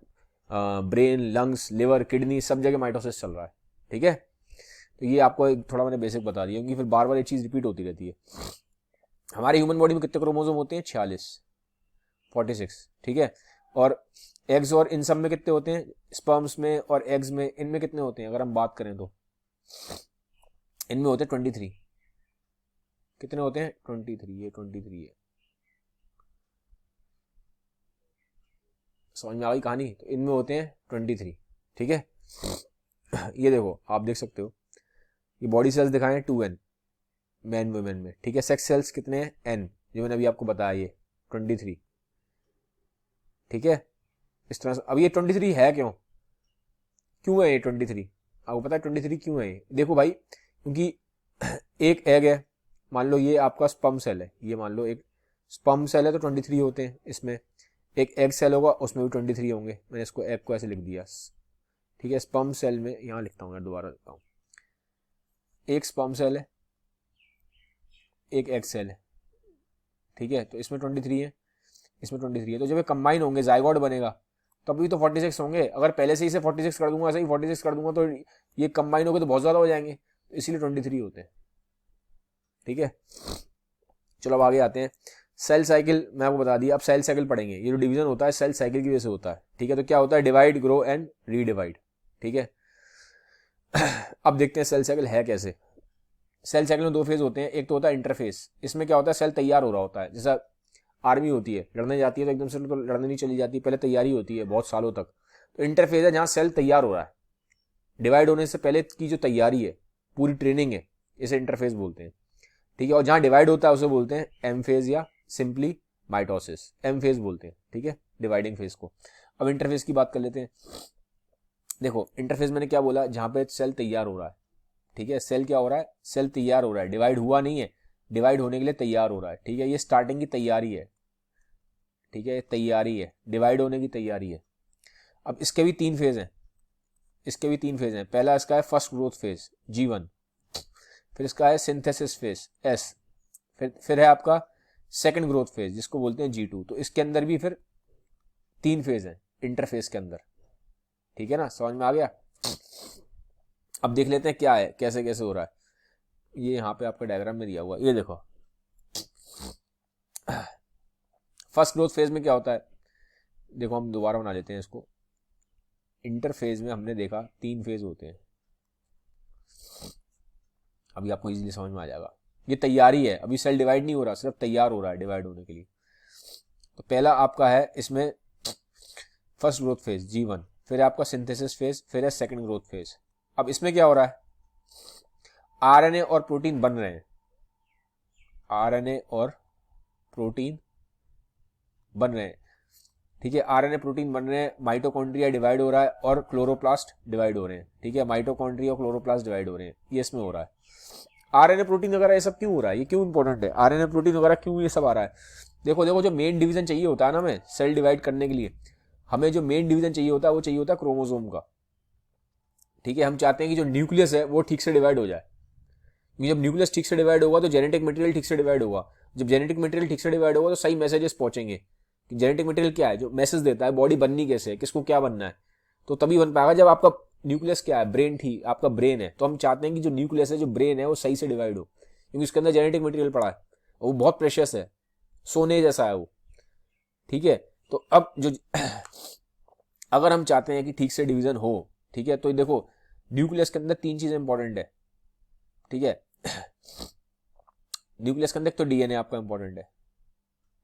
brain, lungs, liver, kidney, सब जगह माइटोसिस चल रहा है, ठीक है। तो ये आपको थोड़ा मैंने बेसिक बता दिया, क्योंकि फिर बार बार ये चीज रिपीट होती रहती है। हमारे ह्यूमन बॉडी में कितने क्रोमोसोम होते हैं, 46, ठीक है। और एग्स और इन सब में कितने होते हैं, स्पर्म्स में और एग्स में, इनमें कितने होते हैं अगर हम बात करें तो इनमें होते हैं 23। कितने होते हैं, 23, ये 23 है। समझ में आ गई कहानी। तो इनमें होते हैं 23, ठीक है। ये देखो आप देख सकते हो, ये बॉडी सेल्स दिखाए हैं 2n मैन वुमेन में, ठीक है। सेक्स सेल्स कितने हैं, n, जो मैंने अभी आपको बताया ये 23, ठीक है। इस तरह से अब ये 23 है क्यों है ये 23, आपको पता है 23 क्यों है ये? देखो भाई, क्योंकि एक एग है, मान लो ये आपका स्पर्म सेल है, ये मान लो एक स्पर्म सेल है तो 23 होते हैं इसमें। एक एग सेल होगा उसमें भी 23 होंगे। मैंने इसको एग को ऐसे लिख दिया, ठीक है। स्पर्म सेल में यहाँ लिखता हूँ, दोबारा लिखता हूँ, एक स्पर्म सेल है, एक एग सेल है, ठीक है। तो इसमें 23 है, इसमें 23 है। तो जब ये कंबाइन होंगे, जाइगोट बनेगा, तब भी तो 46 होंगे। अगर पहले से ही 46 कर दूंगा, ऐसे ही 46 कर दूंगा, तो ये कंबाइन होकर तो बहुत ज्यादा हो जाएंगे, तो इसीलिए 23 होते हैं, ठीक है। चलो अब आगे आते हैं। सेल साइकिल मैं आपको बता दिया, अब सेल साइकिल पढ़ेंगे। ये जो डिवीजन होता है सेल साइकिल की वजह से होता है, ठीक है। तो क्या होता है, डिवाइड, ग्रो एंड रीडिवाइड, ठीक है। अब देखते हैं सेल साइकिल है कैसे। सेल साइकिल में 2 फेज होते हैं, एक तो होता है इंटरफेस। इसमें क्या होता है, सेल तैयार हो रहा होता है, जैसा आर्मी होती है, लड़ने जाती है तो एकदम से तो लड़ने नहीं चली जाती, पहले तैयारी होती है बहुत सालों तक। तो इंटरफेज है जहां सेल तैयार हो रहा है, डिवाइड होने से पहले की जो तैयारी है, पूरी ट्रेनिंग है, इसे इंटरफेज बोलते हैं, ठीक है। और जहां डिवाइड होता है उसे बोलते हैं एम फेज या सिंपली माइटोसिस, एम फेज बोलते हैं, ठीक है, डिवाइडिंग फेज को। अब इंटरफेज की बात कर लेते हैं। देखो इंटरफेज मैंने क्या बोला, जहां पे सेल तैयार हो रहा है, ठीक है। सेल क्या हो रहा है, सेल तैयार हो रहा है, डिवाइड हुआ नहीं है, डिवाइड होने के लिए तैयार हो रहा है, ठीक है। ये स्टार्टिंग की तैयारी है, ठीक है, तैयारी है, डिवाइड होने की तैयारी है। अब इसके भी 3 फेज हैं, इसके भी 3 फेज हैं। पहला इसका है फर्स्ट ग्रोथ फेज G1, फिर इसका है सिंथेसिस फेज S, फिर है आपका सेकंड ग्रोथ फेज जिसको बोलते हैं G2। तो इसके अंदर भी फिर 3 फेज हैं इंटरफेस के अंदर, ठीक है ना, समझ में आ गया। अब देख लेते हैं क्या है, कैसे कैसे हो रहा है। ये यहाँ पे आपका डायग्राम में दिया हुआ, ये देखो। फर्स्ट ग्रोथ फेज में क्या होता है, देखो हम दोबारा बना लेते हैं इसको। इंटरफेज में हमने देखा 3 फेज होते हैं, अभी आपको इजीली समझ में आ जाएगा। ये तैयारी है, अभी सेल डिवाइड नहीं हो रहा, सिर्फ तैयार हो रहा है डिवाइड होने के लिए। तो पहला आपका है इसमें फर्स्ट ग्रोथ फेज G1, फिर आपका सिंथेसिस फेज, फिर है सेकंड ग्रोथ फेज। अब इसमें क्या हो रहा है, आरएनए और प्रोटीन बन रहे हैं, आरएनए और प्रोटीन बन रहे हैं, ठीक है। आरएनए प्रोटीन बन रहे हैं, माइटोकॉन्ड्रिया डिवाइड हो रहा है और क्लोरोप्लास्ट डिवाइड हो रहे हैं, ठीक है। माइटोकॉन्ड्रिया और क्लोरोप्लास्ट डिवाइड हो रहे हैं, ये इसमें हो रहा है। आरएनए प्रोटीन वगैरह ये सब क्यों हो रहा है, ये क्यों इंपॉर्टेंट है, आरएनए प्रोटीन वगैरह क्यों ये सब आ रहा है। देखो देखो, जो मेन डिवीजन चाहिए होता है ना हमें सेल डिवाइड करने के लिए, हमें जो मेन डिवीजन चाहिए होता है वो चाहिए होता है क्रोमोसोम का, ठीक है। हम चाहते हैं कि जो न्यूक्लियस है वो ठीक से डिवाइड हो जाए, जब न्यूक्लियस ठीक से डिवाइड होगा तो जेनेटिक मटेरियल ठीक से डिवाइड होगा। जब जेनेटिक मटेरियल ठीक से डिवाइड होगा तो सही मैसेजेस पहुंचेंगे कि जेनेटिक मटेरियल क्या है, जो मैसेज देता है बॉडी बननी कैसे है, किसको क्या बनना है, तो तभी बन पाएगा जब आपका न्यूक्लियस क्या है, ब्रेन ठीक, आपका ब्रेन है। तो हम चाहते हैं कि जो न्यूक्लियस है, जो ब्रेन है, वो सही से डिवाइड हो, क्योंकि उसके अंदर जेनेटिक मटेरियल पड़ा है, वो बहुत प्रेशियस है, सोने जैसा है वो, ठीक है। तो अब जो अगर हम चाहते हैं कि ठीक से डिवीजन हो, ठीक है। तो ये देखो न्यूक्लियस के अंदर 3 चीजें इंपॉर्टेंट है, ठीक है। न्यूक्लियस के अंदर तो डीएनए आपका इंपॉर्टेंट है,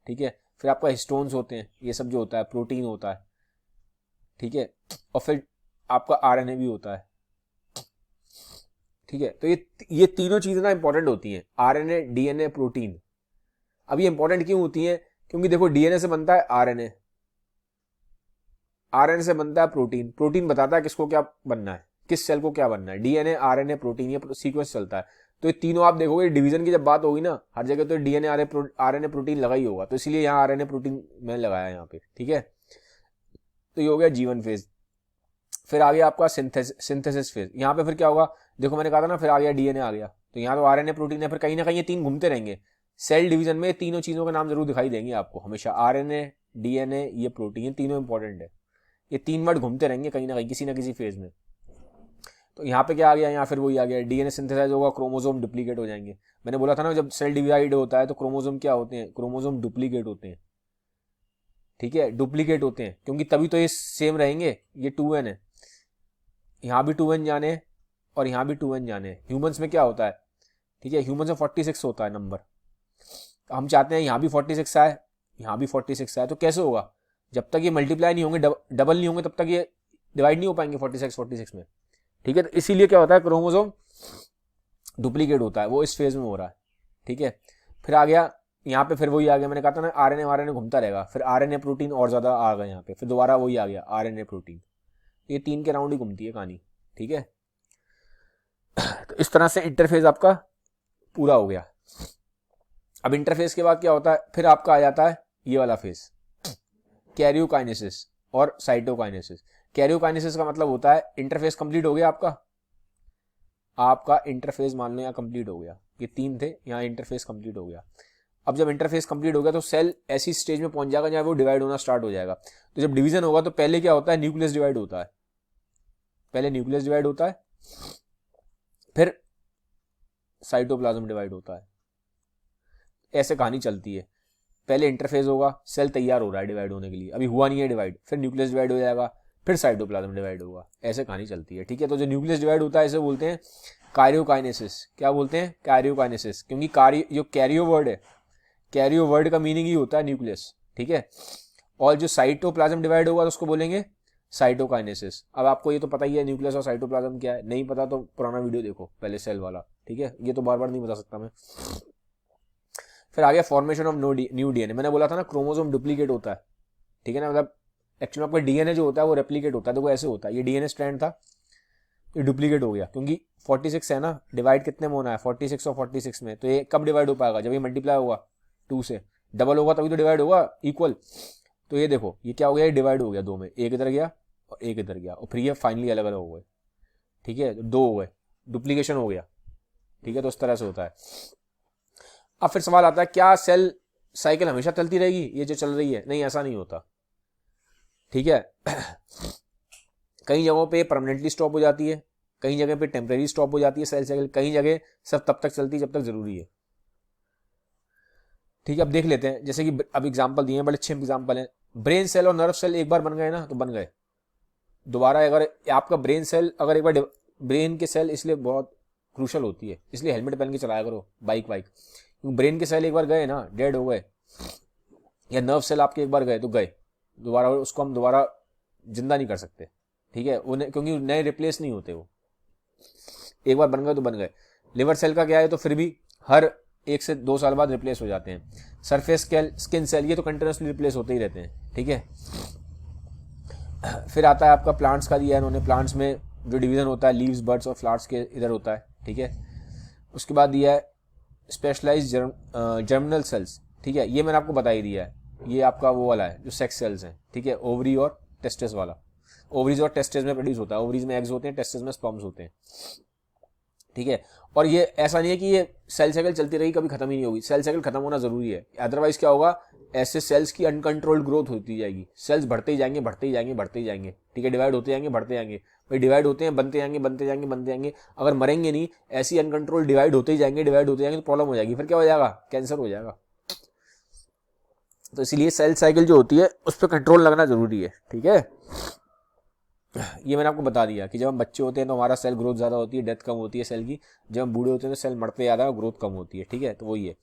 ठीक है। फिर आपका हिस्टोन्स होते हैं, ये सब जो होता है, प्रोटीन होता है, ठीक है। और फिर आपका आरएनए भी होता है, ठीक है। तो ये तीनों चीजें ना इंपॉर्टेंट होती हैं, आरएनए, डीएनए, प्रोटीन। अब ये इंपॉर्टेंट क्यों होती हैं? क्योंकि देखो डीएनए से बनता है आरएनए, आरएनए से बनता है प्रोटीन, प्रोटीन बताता है किसको क्या बनना है, किस सेल को क्या बनना है। डीएनए, आरएनए, प्रोटीन, ये सीक्वेंस चलता है। तो ये तीनों आप देखोगे डिवीजन की जब बात होगी ना, हर जगह तो डीएनए, आरएनए, प्रोटीन लगा ही होगा, तो इसलिए यहाँ आरएनए प्रोटीन मैंने लगाया यहाँ पे, ठीक है। तो ये हो गया जीवन फेज। फिर आ गया आपका सिंथेसिस फेज। यहाँ पे फिर क्या होगा, देखो मैंने कहा था ना, फिर आ गया डीएनए आ गया, तो यहाँ तो आरएनए, प्रोटीन है, फिर कहीं ना कहीं ये 3 घूमते रहेंगे। सेल डिवीजन में तीनों चीजों के नाम जरूर दिखाई देंगे आपको हमेशा, आरएनए, डीएनए, ये प्रोटीन, ये तीनों इंपॉर्टेंट है। ये 3 वर्ड घूमते रहेंगे कहीं ना कहीं, किसी ना किसी फेज में। तो यहाँ पे क्या आ गया, यहाँ फिर वही आ गया, डीएनए सिंथेसाइज होगा, क्रोमोसोम डुप्लीकेट हो जाएंगे। मैंने बोला था ना जब सेल डिवाइड होता है तो क्रोमोसोम क्या होते हैं, क्रोमोसोम डुप्लीकेट होते हैं, ठीक है। डुप्लीकेट होते हैं क्योंकि तभी तो ये सेम रहेंगे। ये 2n है, यहाँ भी 2n जाने और यहाँ भी 2n जाने। ह्यूमंस में क्या होता है, ठीक है, ह्यूमंस में 46 होता है नंबर। तो हम चाहते हैं यहाँ भी 46 आए, यहाँ भी 46 आए। तो कैसे होगा, जब तक ये मल्टीप्लाई नहीं होंगे, डबल नहीं होंगे, तब तक ये डिवाइड नहीं हो पाएंगे 46 में, ठीक है। तो इसीलिए क्या होता है, क्रोमोसोम डुप्लीकेट होता है, वो इस फेज में हो रहा है, ठीक है। फिर आ गया यहाँ पे, फिर वही आ गया, मैंने कहा था ना आरएनए घूमता रहेगा। फिर आरएनए प्रोटीन और ज्यादा आ गया यहाँ पे, फिर दोबारा वही आ गया आरएनए प्रोटीन। ये 3 के राउंड ही घूमती है कहानी, ठीक है। तो इस तरह से इंटरफेस आपका पूरा हो गया। अब इंटरफेस के बाद क्या होता है, फिर आपका आ जाता है ये वाला फेज, कैरियोकाइनेसिस और साइटोकाइनेसिस। कैरियोकाइनेसिस का मतलब होता है इंटरफेस कंप्लीट हो गया आपका इंटरफेस मान लो यहाँ कंप्लीट हो गया, ये 3 थे, यहाँ इंटरफेस कंप्लीट हो गया। अब जब इंटरफेस कंप्लीट हो गया तो सेल ऐसी स्टेज में पहुंच जाएगा जहां वो डिवाइड होना स्टार्ट हो जाएगा। तो जब डिवीजन होगा तो पहले क्या होता है, न्यूक्लियस डिवाइड होता है, पहले न्यूक्लियस डिवाइड होता है, फिर साइटोप्लाज्म डिवाइड होता है। ऐसे कहानी चलती है, पहले इंटरफेस होगा, सेल तैयार हो रहा है डिवाइड होने के लिए, अभी हुआ नहीं है डिवाइड, फिर न्यूक्लियस डिवाइड हो जाएगा, फिर साइटोप्लाज्म डिवाइड होगा, ऐसे कहानी चलती है, ठीक है। तो जो न्यूक्लियस डिवाइड होता है इसे बोलते हैं कैरियोकाइनेसिस। क्या बोलते हैं, कैरियोकाइनेसिस, क्योंकि जो कैरियो वर्ड है, कैरियो वर्ड का मीनिंग ही होता है न्यूक्लियस, ठीक है। और जो साइटोप्लाज्म डिवाइड होगा तो उसको बोलेंगे साइटोकाइनेसिस। अब आपको ये तो पता ही है न्यूक्लियस और साइटोप्लाज्म क्या है, नहीं पता तो पुराना वीडियो देखो पहले सेल वाला, ठीक है, ये तो बार बार नहीं बता सकता मैं। फिर आ गया फॉर्मेशन ऑफ न्यू डीएनए। मैंने बोला था ना क्रोमोसोम डुप्लीकेट होता है, ठीक है ना, मतलब एक्चुअली आपका डीएनए जो होता है वो रेप्लीकेट होता है। देखो ऐसे होता है, ये डीएनए स्ट्रैंड था, ये डुप्लीकेट हो गया क्योंकि 46 है ना, डिवाइड कितने में होना है, 46 और 46 में। तो ये कब डिवाइड हो पाएगा, जब ये मल्टीप्लाई होगा 2 से, डबल होगा तभी तो डिवाइड होगा इक्वल। तो ये देखो ये क्या हो गया, ये डिवाइड हो गया 2 में, एक इधर गया और एक इधर गया, और फिर ये फाइनली अलग अलग हो गए, ठीक है, 2 हो गए, डुप्लीकेशन हो गया, ठीक है। तो इस तरह से होता है। अब फिर सवाल आता है क्या सेल साइकिल हमेशा चलती रहेगी, ये जो चल रही है, नहीं ऐसा नहीं होता, ठीक है। कई जगहों पे परमानेंटली स्टॉप हो जाती है, कई जगह पे टेम्परेरी स्टॉप हो जाती है सेल साइकिल, कई जगह सब तब तक चलती है जब तक जरूरी है, ठीक है। अब देख लेते हैं, जैसे कि अब एग्जांपल दिए हैं, बड़े अच्छे एग्जांपल हैं। ब्रेन सेल और नर्व सेल एक बार बन गए ना तो बन गए, दोबारा अगर आपका ब्रेन सेल अगर एक बार, ब्रेन के सेल इसलिए बहुत क्रूशल होती है, इसलिए हेलमेट पहन के चलाया करो बाइक वाइक, क्योंकि ब्रेन के सेल एक बार गए ना, डेड हो गए, या नर्व सेल आपके एक बार गए तो गए, दोबारा उसको हम दोबारा जिंदा नहीं कर सकते, ठीक है, उन्हें क्योंकि नए रिप्लेस नहीं होते, वो एक बार बन गए तो बन गए। लिवर सेल का क्या है, तो फिर भी हर 1 से 2 साल बाद रिप्लेस हो जाते हैं। सरफेस स्किन सेल ये तो कंटिन्यूसली रिप्लेस होते ही रहते हैं, ठीक है। फिर आता है आपका प्लांट्स का दिया है इन्होंने, प्लांट्स में जो डिवीजन होता है लीव्स, बर्ड्स और फ्लावर्स के इधर होता है, ठीक है। उसके बाद दिया है स्पेशलाइज जर्मिनल सेल्स, ठीक है, ये मैंने आपको बता ही दिया है, ये आपका वो वाला है जो सेक्स सेल्स हैं, ठीक है, ओवरी और टेस्टिस वाला। ओवरीज और टेस्टिस में प्रोड्यूस होता है, ओवरीज में एग्स होते हैं, टेस्टिस में स्पर्म्स होते हैं, ठीक है। और ये ऐसा नहीं है कि ये सेल साइकिल चलती रही कभी खत्म ही नहीं होगी, सेल साइकिल खत्म होना जरूरी है, अदरवाइज क्या होगा, ऐसे सेल्स की अनकंट्रोल्ड ग्रोथ होती जाएगी, सेल्स बढ़ते ही जाएंगे, बढ़ते ही जाएंगे, बढ़ते ही जाएंगे, ठीक है, डिवाइड होते जाएंगे, बढ़ते जाएंगे, भाई डिवाइड होते हैं, बनते जाएंगे, बनते जाएंगे, बनते जाएंगे, अगर मरेंगे नहीं, ऐसी अनकंट्रोल डिवाइड होते ही जाएंगे, डिवाइड होते जाएंगे तो प्रॉब्लम हो जाएगी, फिर क्या हो जाएगा, कैंसर हो जाएगा। तो इसीलिए सेल साइकिल जो होती है उस पर कंट्रोल लगना जरूरी है, ठीक है। ये मैंने आपको बता दिया कि जब हम बच्चे होते हैं तो हमारा सेल ग्रोथ ज़्यादा होती है, डेथ कम होती है सेल की। जब हम बूढ़े होते हैं तो सेल मरते ज़्यादा है और ग्रोथ कम होती है, ठीक है। तो वही है,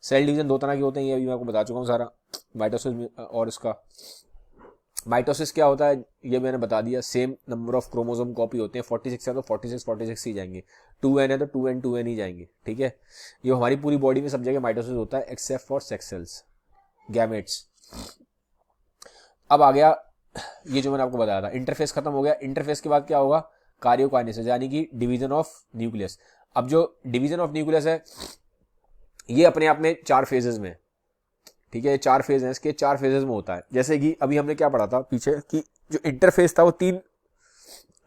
सेल डिवीजन दो तरह के होते हैं, ये अभी मैं आपको बता चुका हूँ सारा, माइटोसिस और इसका। माइटोसिस क्या होता है ये मैंने बता दिया, same number of chromosome copy होते हैं, 46 है तो 46 ही जाएंगे, 2n है तो 2n ही जाएंगे, ठीक है। ये हमारी पूरी बॉडी में सब जगह माइटोसिस होता है except for sex cells, gametes. अब आ गया ये जो मैंने आपको बताया था, इंटरफेस खत्म हो गया। इंटरफेस के बाद क्या होगा, कार्योकाइनेसिस, यानी कि डिवीजन ऑफ न्यूक्लियस। अब जो डिवीजन ऑफ न्यूक्लियस है ये अपने आप में 4 फेजेस में, ठीक है, 4 फेज हैं इसके, 4 फेजेस में होता है। जैसे कि अभी हमने क्या पढ़ा था पीछे कि जो इंटरफेस था वो 3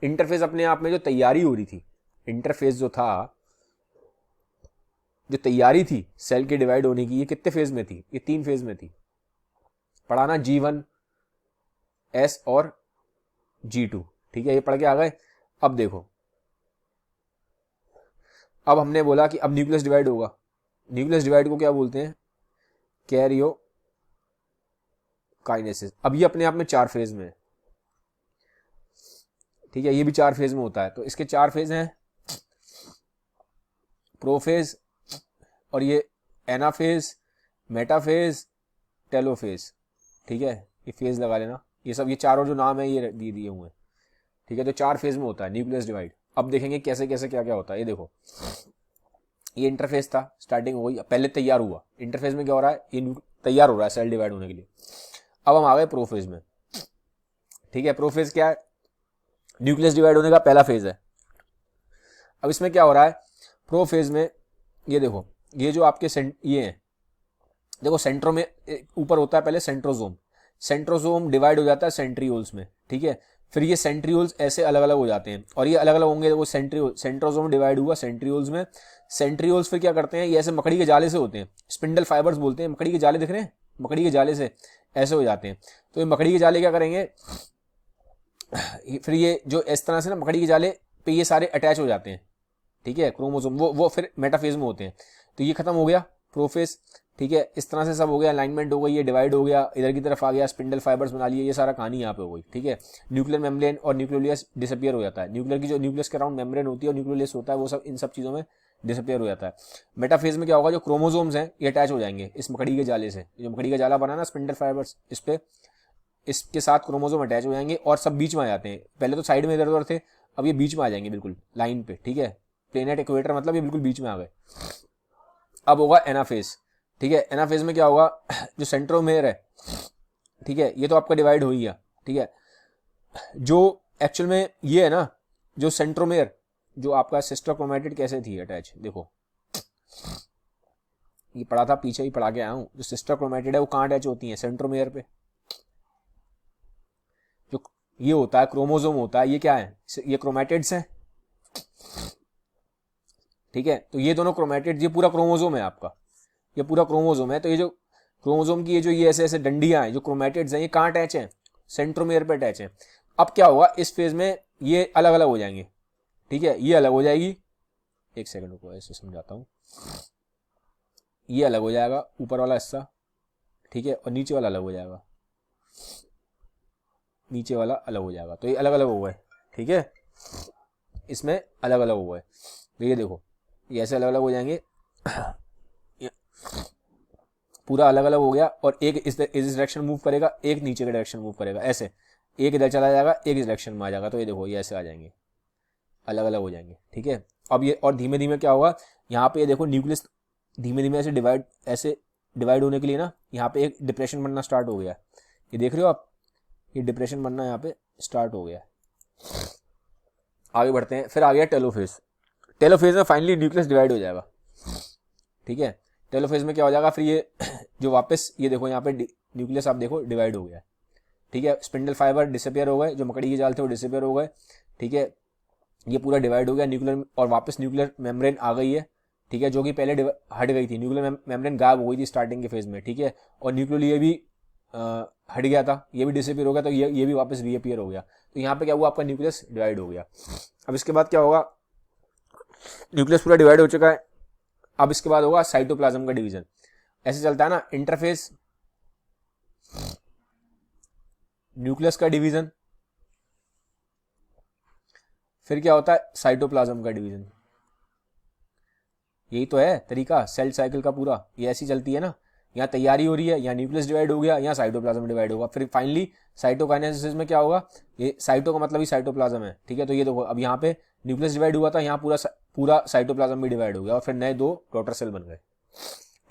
इंटरफेस अपने आप में जो तैयारी हो रही थी, इंटरफेस जो था, जो तैयारी थी सेल के डिवाइड होने की, ये कितने फेज में थी, ये 3 फेज में थी। पढ़ाना G1 S और G2, ठीक है, ये पढ़ के आ गए। अब देखो, अब हमने बोला कि अब न्यूक्लियस डिवाइड होगा। न्यूक्लियस डिवाइड को क्या बोलते हैं, कैरियोकाइनेसिस। अब ये अपने आप में 4 फेज में है, ठीक है, ये भी 4 फेज में होता है। तो इसके 4 फेज हैं, प्रोफेज, और ये एनाफेज, मेटाफेज, टेलोफेज, ठीक है, ये फेज लगा लेना। ये सब, ये चारों जो नाम है ये दिए हुए हैं, ठीक है। तो 4 फेज में होता है न्यूक्लियस डिवाइड। अब देखेंगे कैसे कैसे क्या क्या होता है। ये देखो, ये इंटरफेस था, स्टार्टिंग हो गई, पहले तैयार हुआ। इंटरफेस में क्या हो रहा है, ये तैयार हो रहा है सेल डिवाइड होने के लिए। अब हम आ गए प्रोफेज में, ठीक है। प्रोफेज क्या है, न्यूक्लियस डिवाइड होने का पहला फेज है। अब इसमें क्या हो रहा है, प्रोफेज में ये देखो, ये जो आपके ये हैं, देखो सेंट्रो में ऊपर होता है पहले सेंट्रोजोम, सेंट्रोजोम डिवाइड हो जाता है सेंट्रियोल्स में, ठीक है। फिर ये सेंट्रियोल्स ऐसे अलग अलग हो जाते हैं, और ये अलग अलग होंगे। वो सेंट्रोजोम डिवाइड हुआ सेंट्रियोल्स में। सेंट्रियोल्स फिर क्या करते हैं, ये ऐसे मकड़ी के जाले से होते हैं, स्पिंडल फाइबर्स बोलते हैं। मकड़ी के जाले दिख रहे हैं, मकड़ी के जाले से ऐसे हो जाते हैं। तो ये मकड़ी के जाले क्या करेंगे, फिर ये जो इस तरह से ना मकड़ी के जाले पे ये सारे अटैच हो जाते हैं, ठीक है, क्रोमोसोम, वो फिर मेटाफेज में होते हैं। तो ये खत्म हो गया प्रोफेज, ठीक है। इस तरह से सब हो गया, अलाइनमेंट हो गई, ये डिवाइड हो गया, इधर की तरफ आ गया, स्पिंडल फाइबर्स बना लिए, ये सारा कहानी यहाँ पे हो गई, ठीक है। न्यूक्लियर मेम्ब्रेन और न्यूक्लियस डिसअपियर हो जाता है। न्यूक्लियर की जो न्यूक्लियस के अराउंड मेम्ब्रेन होती है और न्यूक्लियस होता है, वो सब इन सब चीज़ों में डिसअपियर हो जाता है। मेटाफेज में क्या होगा, जो क्रोमोसोम्स हैं ये अटैच हो जाएंगे इस मकड़ी के जाले से, जो मकड़ी का जाला बना ना स्पिंडल फाइबर्स, इस पे इसके साथ क्रोमोसोम अटैच हो जाएंगे और सब बीच में आ जाते हैं। पहले तो साइड में इधर उधर थे, अब ये बीच में आ जाएंगे बिल्कुल लाइन पे, ठीक है। प्लेनेट इक्वेटर मतलब ये बिल्कुल बीच में आ गए। अब होगा एनाफेज, ठीक है। एनाफेज में क्या होगा, जो सेंट्रोमेयर है, ठीक है, ये तो आपका डिवाइड हो ही गया, ठीक है। जो एक्चुअल में ये है ना, जो सेंट्रोमेयर, जो आपका सिस्टर क्रोमैटिड कैसे थी अटैच, देखो ये पढ़ा था, पीछे ही पढ़ा के आया हूं। जो सिस्टर क्रोमैटिड है वो कहाँ अटैच होती है, सेंट्रोमेयर पे। जो ये होता है क्रोमोसोम होता है, ये क्या है, ये क्रोमैटिड्स हैं, ठीक है। तो ये दोनों क्रोमैटिड, ये पूरा क्रोमोसोम है आपका, ये पूरा क्रोमोसोम है। तो ये जो क्रोमोसोम की ये जो ये ऐसे ऐसे डंडियां हैं, जो क्रोमैटिड्स हैं, ये कहाँ अटैच हैं, सेंट्रोमेयर पे अटैच हैं। अब क्या होगा, इस फेज में ये अलग अलग हो जाएंगे, ठीक है, ये अलग हो जाएगी, एक सेकंड को ऐसे समझाता हूँ। ये अलग हो जाएगा ऊपर वाला हिस्सा, ठीक है, और नीचे वाला अलग हो जाएगा, नीचे वाला अलग हो जाएगा। तो ये अलग अलग हो गए, ठीक है, इसमें अलग अलग हो गए। तो ये देखो, ये ऐसे अलग अलग हो जाएंगे, पूरा अलग अलग हो गया। और एक इस डायरेक्शन मूव करेगा, एक नीचे के डायरेक्शन मूव करेगा, ऐसे एक इधर चला जाएगा, एक इस डायरेक्शन में आ जाएगा। तो ये देखो, ये ऐसे आ जाएंगे, अलग अलग हो जाएंगे, ठीक है। अब ये और धीमे धीमे क्या होगा, यहाँ पे ये देखो न्यूक्लियस धीमे धीमे ऐसे डिवाइड होने के लिए ना, यहाँ पे एक डिप्रेशन बनना स्टार्ट हो गया। ये देख रहे हो आप, ये डिप्रेशन बनना यहाँ पे स्टार्ट हो गया। आगे बढ़ते हैं, फिर आ गया टेलोफेज। टेलोफेज में फाइनली न्यूक्लियस डिवाइड हो जाएगा, ठीक है। टेलोफेज में क्या हो जाएगा, फिर ये जो वापस ये देखो यहाँ पे न्यूक्लियस आप देखो डिवाइड हो गया, ठीक है। स्पिंडल फाइबर डिसअपियर हो गए, जो मकड़ी के जाल थे वो डिसअपियर हो गए, ठीक है। ये पूरा डिवाइड हो गया न्यूक्लियर, और वापस न्यूक्लियर मेम्ब्रेन आ गई है, ठीक है, जो कि पहले हट गई थी। न्यूक्लियर मेम्ब्रेन गायब हो गई थी स्टार्टिंग के फेज में, ठीक है। और न्यूक्लियर ये भी हट गया था, ये भी डिसअपियर हो गया, तो ये भी वापस रीअपियर हो गया। तो यहाँ पे क्या हुआ, आपका न्यूक्लियस डिवाइड हो गया। अब इसके बाद क्या होगा, न्यूक्लियस पूरा डिवाइड हो चुका है। अब इसके बाद होगा साइटोप्लाज्म का डिवीजन। ऐसे चलता है ना, इंटरफेस, न्यूक्लियस का डिवीजन, फिर क्या होता है, साइटोप्लाज्म का डिवीजन। यही तो है तरीका सेल साइकिल का पूरा, ये ऐसी चलती है ना, यहाँ तैयारी हो रही है, यहाँ न्यूक्लियस डिवाइड हो गया, यहाँ साइटोप्लाज्म डिवाइड होगा, फिर फाइनली साइटोकाइनेसिस में क्या होगा, ये साइटो का मतलब ही साइटोप्लाज्म है, ठीक है। तो ये देखो अब यहाँ पे न्यूक्लियस डिवाइड हुआ था, यहाँ पूरा साइटोप्लाज्म भी डिवाइड हो गया और फिर नए 2 डॉटर सेल बन गए,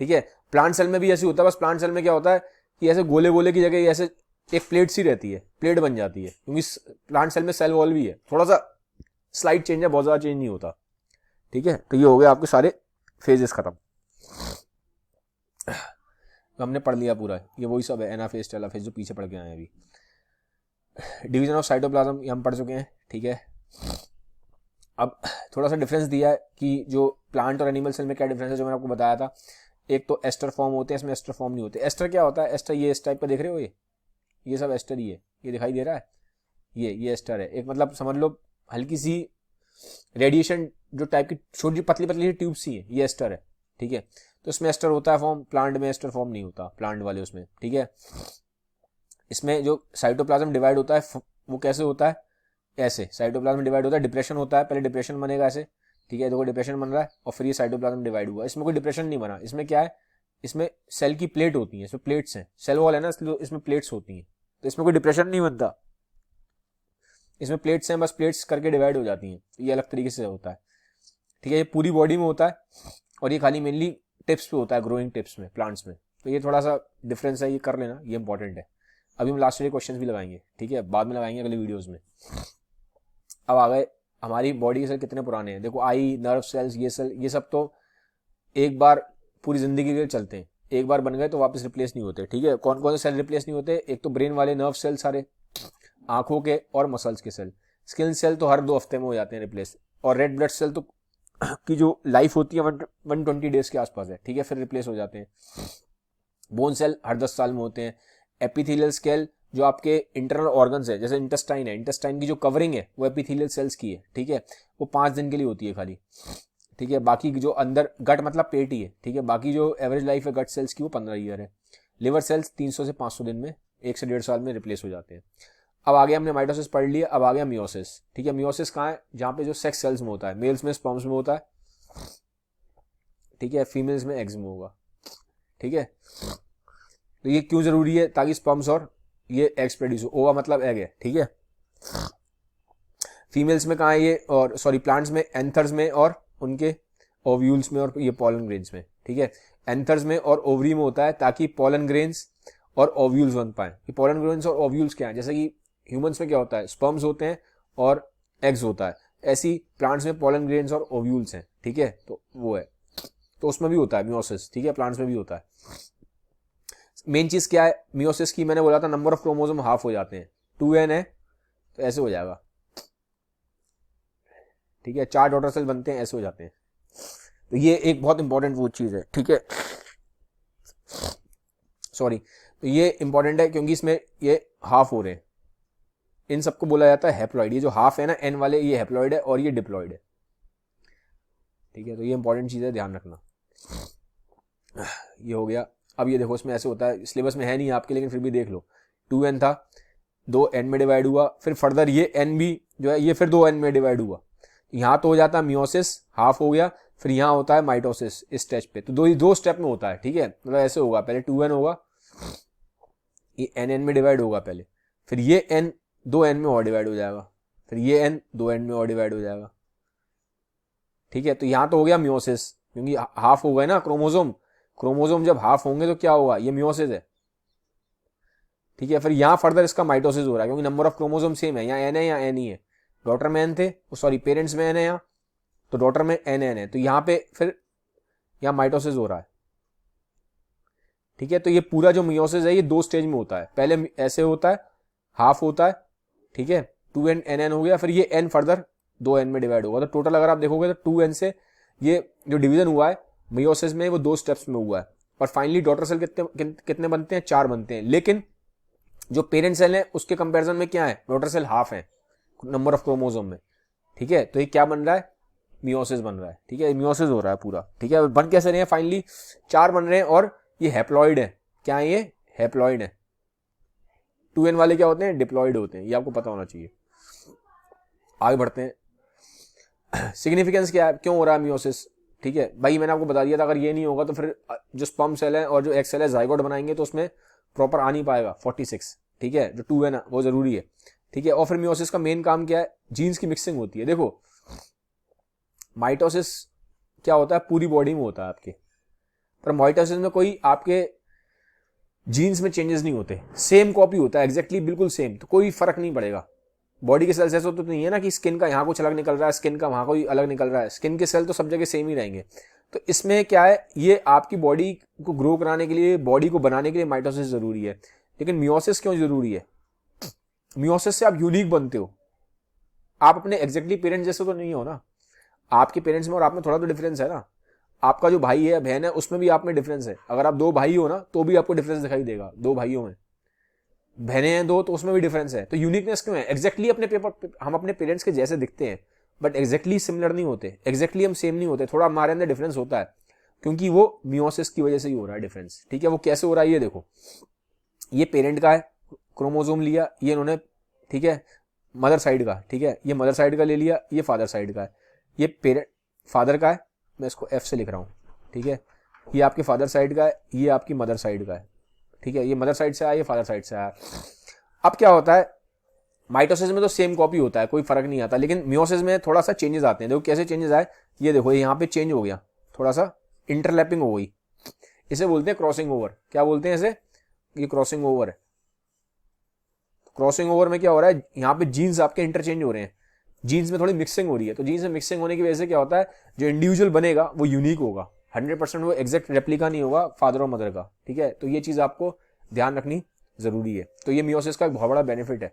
ठीक है। प्लांट सेल में भी ऐसे होता है, बस प्लांट सेल में क्या होता है कि ऐसे गोले गोले की जगह ऐसे एक प्लेट सी रहती है, प्लेट बन जाती है, क्योंकि प्लांट सेल में सेल वॉल भी है, थोड़ा सा स्लाइड चेंज है, बहुत ज्यादा चेंज नहीं होता, ठीक है। तो ये हो गया आपके सारे फेजेस खत्म, हमने पढ़ लिया पूरा, ये वही सब है, एनाफेज टेलोफेज जो पीछे पढ़ के आए हैं अभी। डिवीजन ऑफ साइटोप्लाज्म ये हम पढ़ चुके हैं, ठीक है। अब थोड़ा सा डिफरेंस दिया है कि जो प्लांट और एनिमल सेल में क्या डिफरेंस है, जो मैंने आपको बताया था। एक तो एस्टर फॉर्म होते हैं, इसमें एस्टर फॉर्म नहीं होते। एस्टर क्या होता है, एस्टर ये इस टाइप का देख रहे हो, ये सब एस्टर ही है, ये दिखाई दे रहा है, ये एस्टर है। एक मतलब समझ लो हल्की सी रेडिएशन जो टाइप की छोटी पतली पतली ट्यूब सी है, ये एस्टर है, ठीक है। तो इसमें एस्टर होता है फॉर्म, प्लांट में एस्टर फॉर्म नहीं होता, प्लांट वाले उसमें, ठीक है। इसमें जो साइटोप्लाज्म डिवाइड होता है वो कैसे होता है, ऐसे साइटोप्लाज्म डिवाइड होता है, डिप्रेशन होता है, पहले डिप्रेशन बनेगा ऐसे, ठीक है, देखो डिप्रेशन बन रहा है और फिर ये साइटोप्लाज्म डिवाइड हुआ। इसमें कोई डिप्रेशन नहीं बना, इसमें क्या है, इसमें सेल की प्लेट होती है, इसमें प्लेट्स हैं, सेल वॉल है ना, इसमें प्लेट्स होती हैं, तो इसमें कोई डिप्रेशन नहीं बनता, इसमें प्लेट्स हैं, बस प्लेट्स करके डिवाइड हो जाती हैं, ये अलग तरीके से होता है, ठीक है। ये पूरी बॉडी में होता है और ये खाली मेनली टिप्स पे होता है, ग्रोइंग टिप्स में, प्लांट्स में। तो ये थोड़ा सा डिफरेंस है, ये कर लेना, ये इंपॉर्टेंट है। अभी हम लास्ट ईयर क्वेश्चन भी लगाएंगे, ठीक है, बाद में लगाएंगे अगले वीडियोस में। अब आ गए हमारी बॉडी के सेल कितने पुराने हैं, देखो आई, नर्व सेल्स, ये सेल, ये सब तो एक बार पूरी जिंदगी के लिए चलते हैं, एक बार बन गए तो वापस रिप्लेस नहीं होते, ठीक है। कौन कौन से सेल रिप्लेस नहीं होते, एक तो ब्रेन वाले नर्व सेल सारे, आंखों के और मसल्स के सेल, स्किन सेल तो हर 2 हफ्ते में हो जाते हैं रिप्लेस, और रेड ब्लड सेल तो की जो लाइफ होती है 120 डेज के आसपास है, ठीक है, फिर रिप्लेस हो जाते हैं। बोन सेल हर 10 साल में होते हैं। एपिथेलियल स्केल जो आपके इंटरनल ऑर्गन्स है, जैसे इंटेस्टाइन है, इंटेस्टाइन की जो कवरिंग है वो एपिथेलियल सेल्स की है, ठीक है, वो 5 दिन के लिए होती है खाली, ठीक है। बाकी जो अंदर गट मतलब पेट ही है, ठीक है, बाकी जो एवरेज लाइफ है गट सेल्स की वो 15 ईयर है। लिवर सेल्स 300 से 500 दिन में, 1 से 1.5 साल में रिप्लेस हो जाते हैं। अब आगे हमने माइटोसिस पढ़ लिया, अब आ गया मियोसिस, ठीक है। मियोसिस कहाँ है, जहाँ पे जो सेक्स सेल्स में होता है, मेल्स में स्पर्म्स में होता है, ठीक है, फीमेल्स में एग्स में होगा, ठीक है। तो ये क्यों जरूरी है, ताकि स्पर्म्स और ये एग्स प्रोड्यूस हो, ओवा मतलब एग है, ठीक है। फीमेल्स में कहाँ है ये, और सॉरी प्लांट्स में एंथर्स में और उनके ओव्यूल्स में और ये पोलन ग्रेन्स में, ठीक है। एंथर्स में और ओवरी में होता है ताकि पोलन ग्रेन्स और ओव्यूल्स बन पाए। ये पोलन ग्रेन्स और ओव्यूल्स क्या है, जैसे कि ह्यूमंस में क्या होता है, स्पर्म्स होते हैं और एग्स होता है, ऐसी प्लांट्स में पोलन ग्रेन्स और ओव्यूल्स हैं, ठीक है। तो वो है, तो उसमें भी होता है मियोसिस, ठीक है, प्लांट्स में भी होता है। मेन चीज क्या है मियोसिस की, मैंने बोला था नंबर ऑफ क्रोमोसोम हाफ हो जाते हैं, 2n है तो ऐसे हो जाएगा, ठीक है, 4 डॉटर सेल बनते हैं, ऐसे हो जाते हैं। तो ये एक बहुत इंपॉर्टेंट वो चीज है, ठीक है, सॉरी, तो ये इंपॉर्टेंट है क्योंकि इसमें ये हाफ हो रहे हैं। इन सबको बोला जाता है हैप्लॉइड, ये जो हाफ है ना एन वाले, ये हैप्लॉइड है और ये डिप्लॉइड है, ठीक है। तो ये इंपॉर्टेंट चीज है, ध्यान रखना। ये हो गया। अब ये देखो इसमें ऐसे होता है, सिलेबस में है नहीं आपके लेकिन फिर भी देख लो, 2n था, 2n में डिवाइड हुआ, फिर फर्दर ये n भी जो है ये फिर 2n में डिवाइड हुआ, यहां तो हो जाता है मियोसिस, हाफ हो गया, फिर यहां होता है माइटोसिस इस स्टेज पे। तो दो स्टेप में होता है, ठीक है, मतलब ऐसे होगा, पहले 2n होगा, ये n में डिवाइड होगा पहले, फिर ये n 2n में और डिवाइड हो जाएगा, फिर ये n 2n में और डिवाइड हो जाएगा, ठीक है। तो यहां तो हो गया मियोसिस, क्योंकि हाफ हो गए ना क्रोमोसोम जब हाफ होंगे तो क्या होगा, ये मियोसिस है, ठीक है। फिर यहां फर्दर इसका माइटोसिस हो रहा है, क्योंकि नंबर ऑफ क्रोमोसोम सेम है, यहाँ n है, यहाँ n ही है, डॉटर में n थे, सॉरी पेरेंट्स में n है यहाँ, तो डॉटर में n है, तो यहाँ पे फिर यहाँ माइटोसिस हो रहा है, ठीक है। तो ये पूरा जो मियोसिस है ये 2 स्टेज में होता है, पहले ऐसे होता है, हाफ होता है, ठीक है, 2n nn हो गया, फिर ये n फर्दर 2n में डिवाइड होगा। तो टोटल अगर आप देखोगे तो 2n से ये जो डिवीजन हुआ है मियोसिस में वो 2 स्टेप्स में हुआ है, और फाइनली डॉटर सेल कितने बनते हैं, 4 बनते हैं। लेकिन जो पेरेंट सेल है उसके कंपैरिजन में क्या है, डॉटर सेल हाफ है नंबर ऑफ क्रोमोसोम में, ठीक है। तो ये क्या बन रहा है, मियोसिस बन रहा है, ठीक है, मियोसिस हो रहा है पूरा, ठीक है। बन कैसे रहे हैं, फाइनली 4 बन रहे हैं, और ये हैप्लॉइड है, क्या है ये हैप्लॉइड है। 2n वाले क्या होते हैं, डिप्लॉइड होते हैं, ये आपको पता होना चाहिए। आगे बढ़ते हैं, सिग्निफिकेंस क्या है, क्यों हो रहा है मियोसिस? ठीक है भाई, मैंने आपको बता दिया था, अगर ये नहीं होगा तो फिर जो स्पर्म सेल है और जो एग सेल है जाइगोट बनाएंगे तो उसमें प्रॉपर आ नहीं पाएगा 46। ठीक है, जो 2 है ना वो जरूरी है। ठीक है, और फिर मियोसिस का मेन काम क्या है? जीन्स की मिक्सिंग होती है। देखो माइटोसिस क्या होता है, पूरी बॉडी में होता है आपके, पर माइटोसिस में कोई आपके जीन्स में चेंजेस नहीं होते, सेम कॉपी होता है एग्जैक्टली बिल्कुल सेम, तो कोई फर्क नहीं पड़ेगा। बॉडी के सेल्स ऐसे तो नहीं है ना कि स्किन का यहाँ कुछ अलग निकल रहा है, स्किन का वहां कोई अलग निकल रहा है, स्किन के सेल तो सब जगह सेम ही रहेंगे। तो इसमें क्या है, ये आपकी बॉडी को ग्रो कराने के लिए, बॉडी को बनाने के लिए माइटोसिस जरूरी है। लेकिन मियोसिस क्यों जरूरी है? मियोसिस से आप यूनिक बनते हो, आप अपने एग्जैक्टली पेरेंट्स जैसे तो नहीं हो ना, आपके पेरेंट्स में और आप में थोड़ा तो डिफरेंस है ना। आपका जो भाई है बहन है उसमें भी आप में डिफरेंस है, अगर आप 2 भाई हो ना तो भी आपको डिफरेंस दिखाई देगा, 2 भाइयों में। बहनें हैं 2 तो उसमें भी डिफरेंस है। तो यूनिकनेस क्यों है? एग्जैक्टली अपने पेपर हम अपने पेरेंट्स के जैसे दिखते हैं बट एग्जैक्टली सिमिलर नहीं होते, एग्जैक्टली हम सेम नहीं होते, थोड़ा हमारे अंदर डिफरेंस होता है, क्योंकि वो मियोसिस की वजह से ही हो रहा है डिफरेंस। ठीक है, वो कैसे हो रहा है ये देखो, ये पेरेंट का है, क्रोमोसोम लिया ये इन्होंने, ठीक है, मदर साइड का, ठीक है, ये मदर साइड का ले लिया, ये फादर साइड का है, ये पेरेंट फादर का है, मैं इसको F से लिख रहा हूँ। ठीक है, ये आपके फादर साइड का है, ये आपकी मदर साइड का है। ठीक है, ये मदर साइड से आया, ये फादर साइड से आया। अब क्या होता है, माइटोसिस में तो सेम कॉपी होता है, कोई फर्क नहीं आता, लेकिन मियोसिस में थोड़ा सा चेंजेस आते हैं। देखो कैसे चेंजेस आए, ये देखो यहाँ पे चेंज हो गया, थोड़ा सा इंटरलैपिंग हो गई, इसे बोलते हैं क्रॉसिंग ओवर। क्या बोलते हैं इसे? ये क्रॉसिंग ओवर है। क्रॉसिंग ओवर में क्या हो रहा है, यहाँ पे जीन्स आपके इंटरचेंज हो रहे हैं, जीन्स में थोड़ी मिक्सिंग हो रही है। तो जीन्स में मिक्सिंग होने की वजह से क्या होता है, जो इंडिविजुअल बनेगा वो यूनिक होगा, 100% वो एग्जैक्ट रेप्लिका नहीं होगा फादर और मदर का। ठीक है, तो ये चीज आपको ध्यान रखनी जरूरी है। तो ये मियोसिस का एक बहुत बड़ा बेनिफिट है।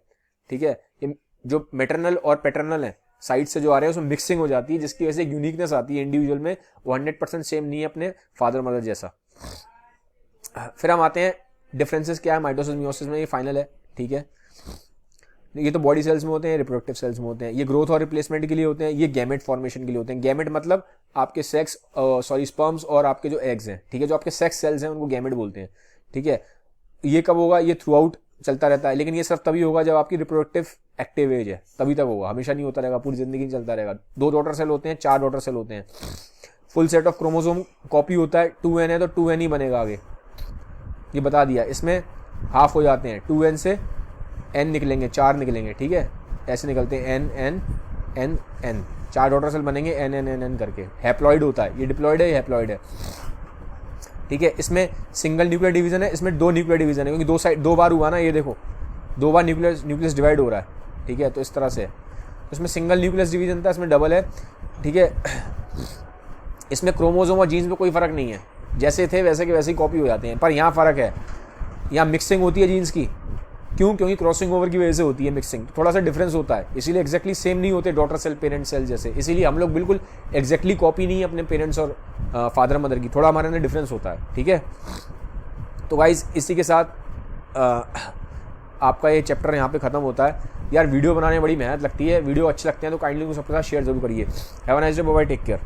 ठीक है, ये जो मैटरनल और पैटर्नल है साइड से जो आ रहे हैं उसमें मिक्सिंग हो जाती है, जिसकी वजह से यूनिकनेस आती है इंडिविजुअल में, वो 100% सेम नहीं है अपने फादर मदर जैसा। फिर हम आते हैं डिफरेंसेस क्या है माइटोसिस मियोसिस में, ये फाइनल है। ठीक है, ये तो बॉडी सेल्स में होते हैं, रिप्रोडक्टिव सेल्स में होते हैं, ये ग्रोथ और रिप्लेसमेंट के लिए होते हैं, ये गैमेट फॉर्मेशन के लिए होते हैं। गैमेट मतलब आपके सेक्स स्पर्म्स और आपके जो एग्स हैं, ठीक है, जो आपके सेक्स सेल्स हैं उनको गैमेट बोलते हैं। ठीक है, ये कब होगा, ये थ्रू आउट चलता रहता है, लेकिन ये सिर्फ तभी होगा जब आपकी रिप्रोडक्टिव एक्टिव एज है, तभी तक होगा, हमेशा नहीं होता रहेगा, पूरी जिंदगी नहीं चलता रहेगा। 2 डॉटर सेल होते हैं, 4 डॉटर सेल होते हैं, full set of chromosome copy होता है। 2n है तो 2n ही बनेगा आगे, ये बता दिया। इसमें हाफ हो जाते हैं, 2n से n निकलेंगे, 4 निकलेंगे। ठीक है, ऐसे निकलते हैं n n n n, 4 daughter cell बनेंगे n n n n करके। हैप्लॉइड होता है, ये डिप्लॉइड है, ये हैप्लॉइड है। ठीक है, इसमें सिंगल न्यूक्लियर डिवीजन है, इसमें 2 न्यूक्लियर डिवीजन है, क्योंकि 2 बार हुआ ना, ये देखो 2 बार न्यूक्लियस डिवाइड हो रहा है। ठीक है, तो इस तरह से इसमें सिंगल न्यूक्लियस डिवीजन था, इसमें डबल है। ठीक है, इसमें क्रोमोसोम और जीन्स में कोई फर्क नहीं है, जैसे थे वैसे के वैसे ही कॉपी हो जाते हैं, पर यहाँ फर्क है, यहाँ मिक्सिंग होती है जीन्स की। क्यों? क्योंकि क्रॉसिंग ओवर की वजह से होती है मिक्सिंग, थोड़ा सा डिफरेंस होता है, इसीलिए एक्जैक्टली सेम नहीं होते डॉटर सेल पेरेंट सेल जैसे। इसीलिए हम लोग बिल्कुल एक्जैक्टली कॉपी नहीं है अपने पेरेंट्स और फादर मदर की, थोड़ा हमारे अंदर डिफरेंस होता है। ठीक है, तो गाइज इसी के साथ आपका ये चैप्टर यहाँ पे खत्म होता है। यार वीडियो बनाने में बड़ी मेहनत लगती है, वीडियो अच्छे लगते हैं तो काइंडली सबके साथ शेयर जरूर करिए। Have a nice day, bye bye, take care.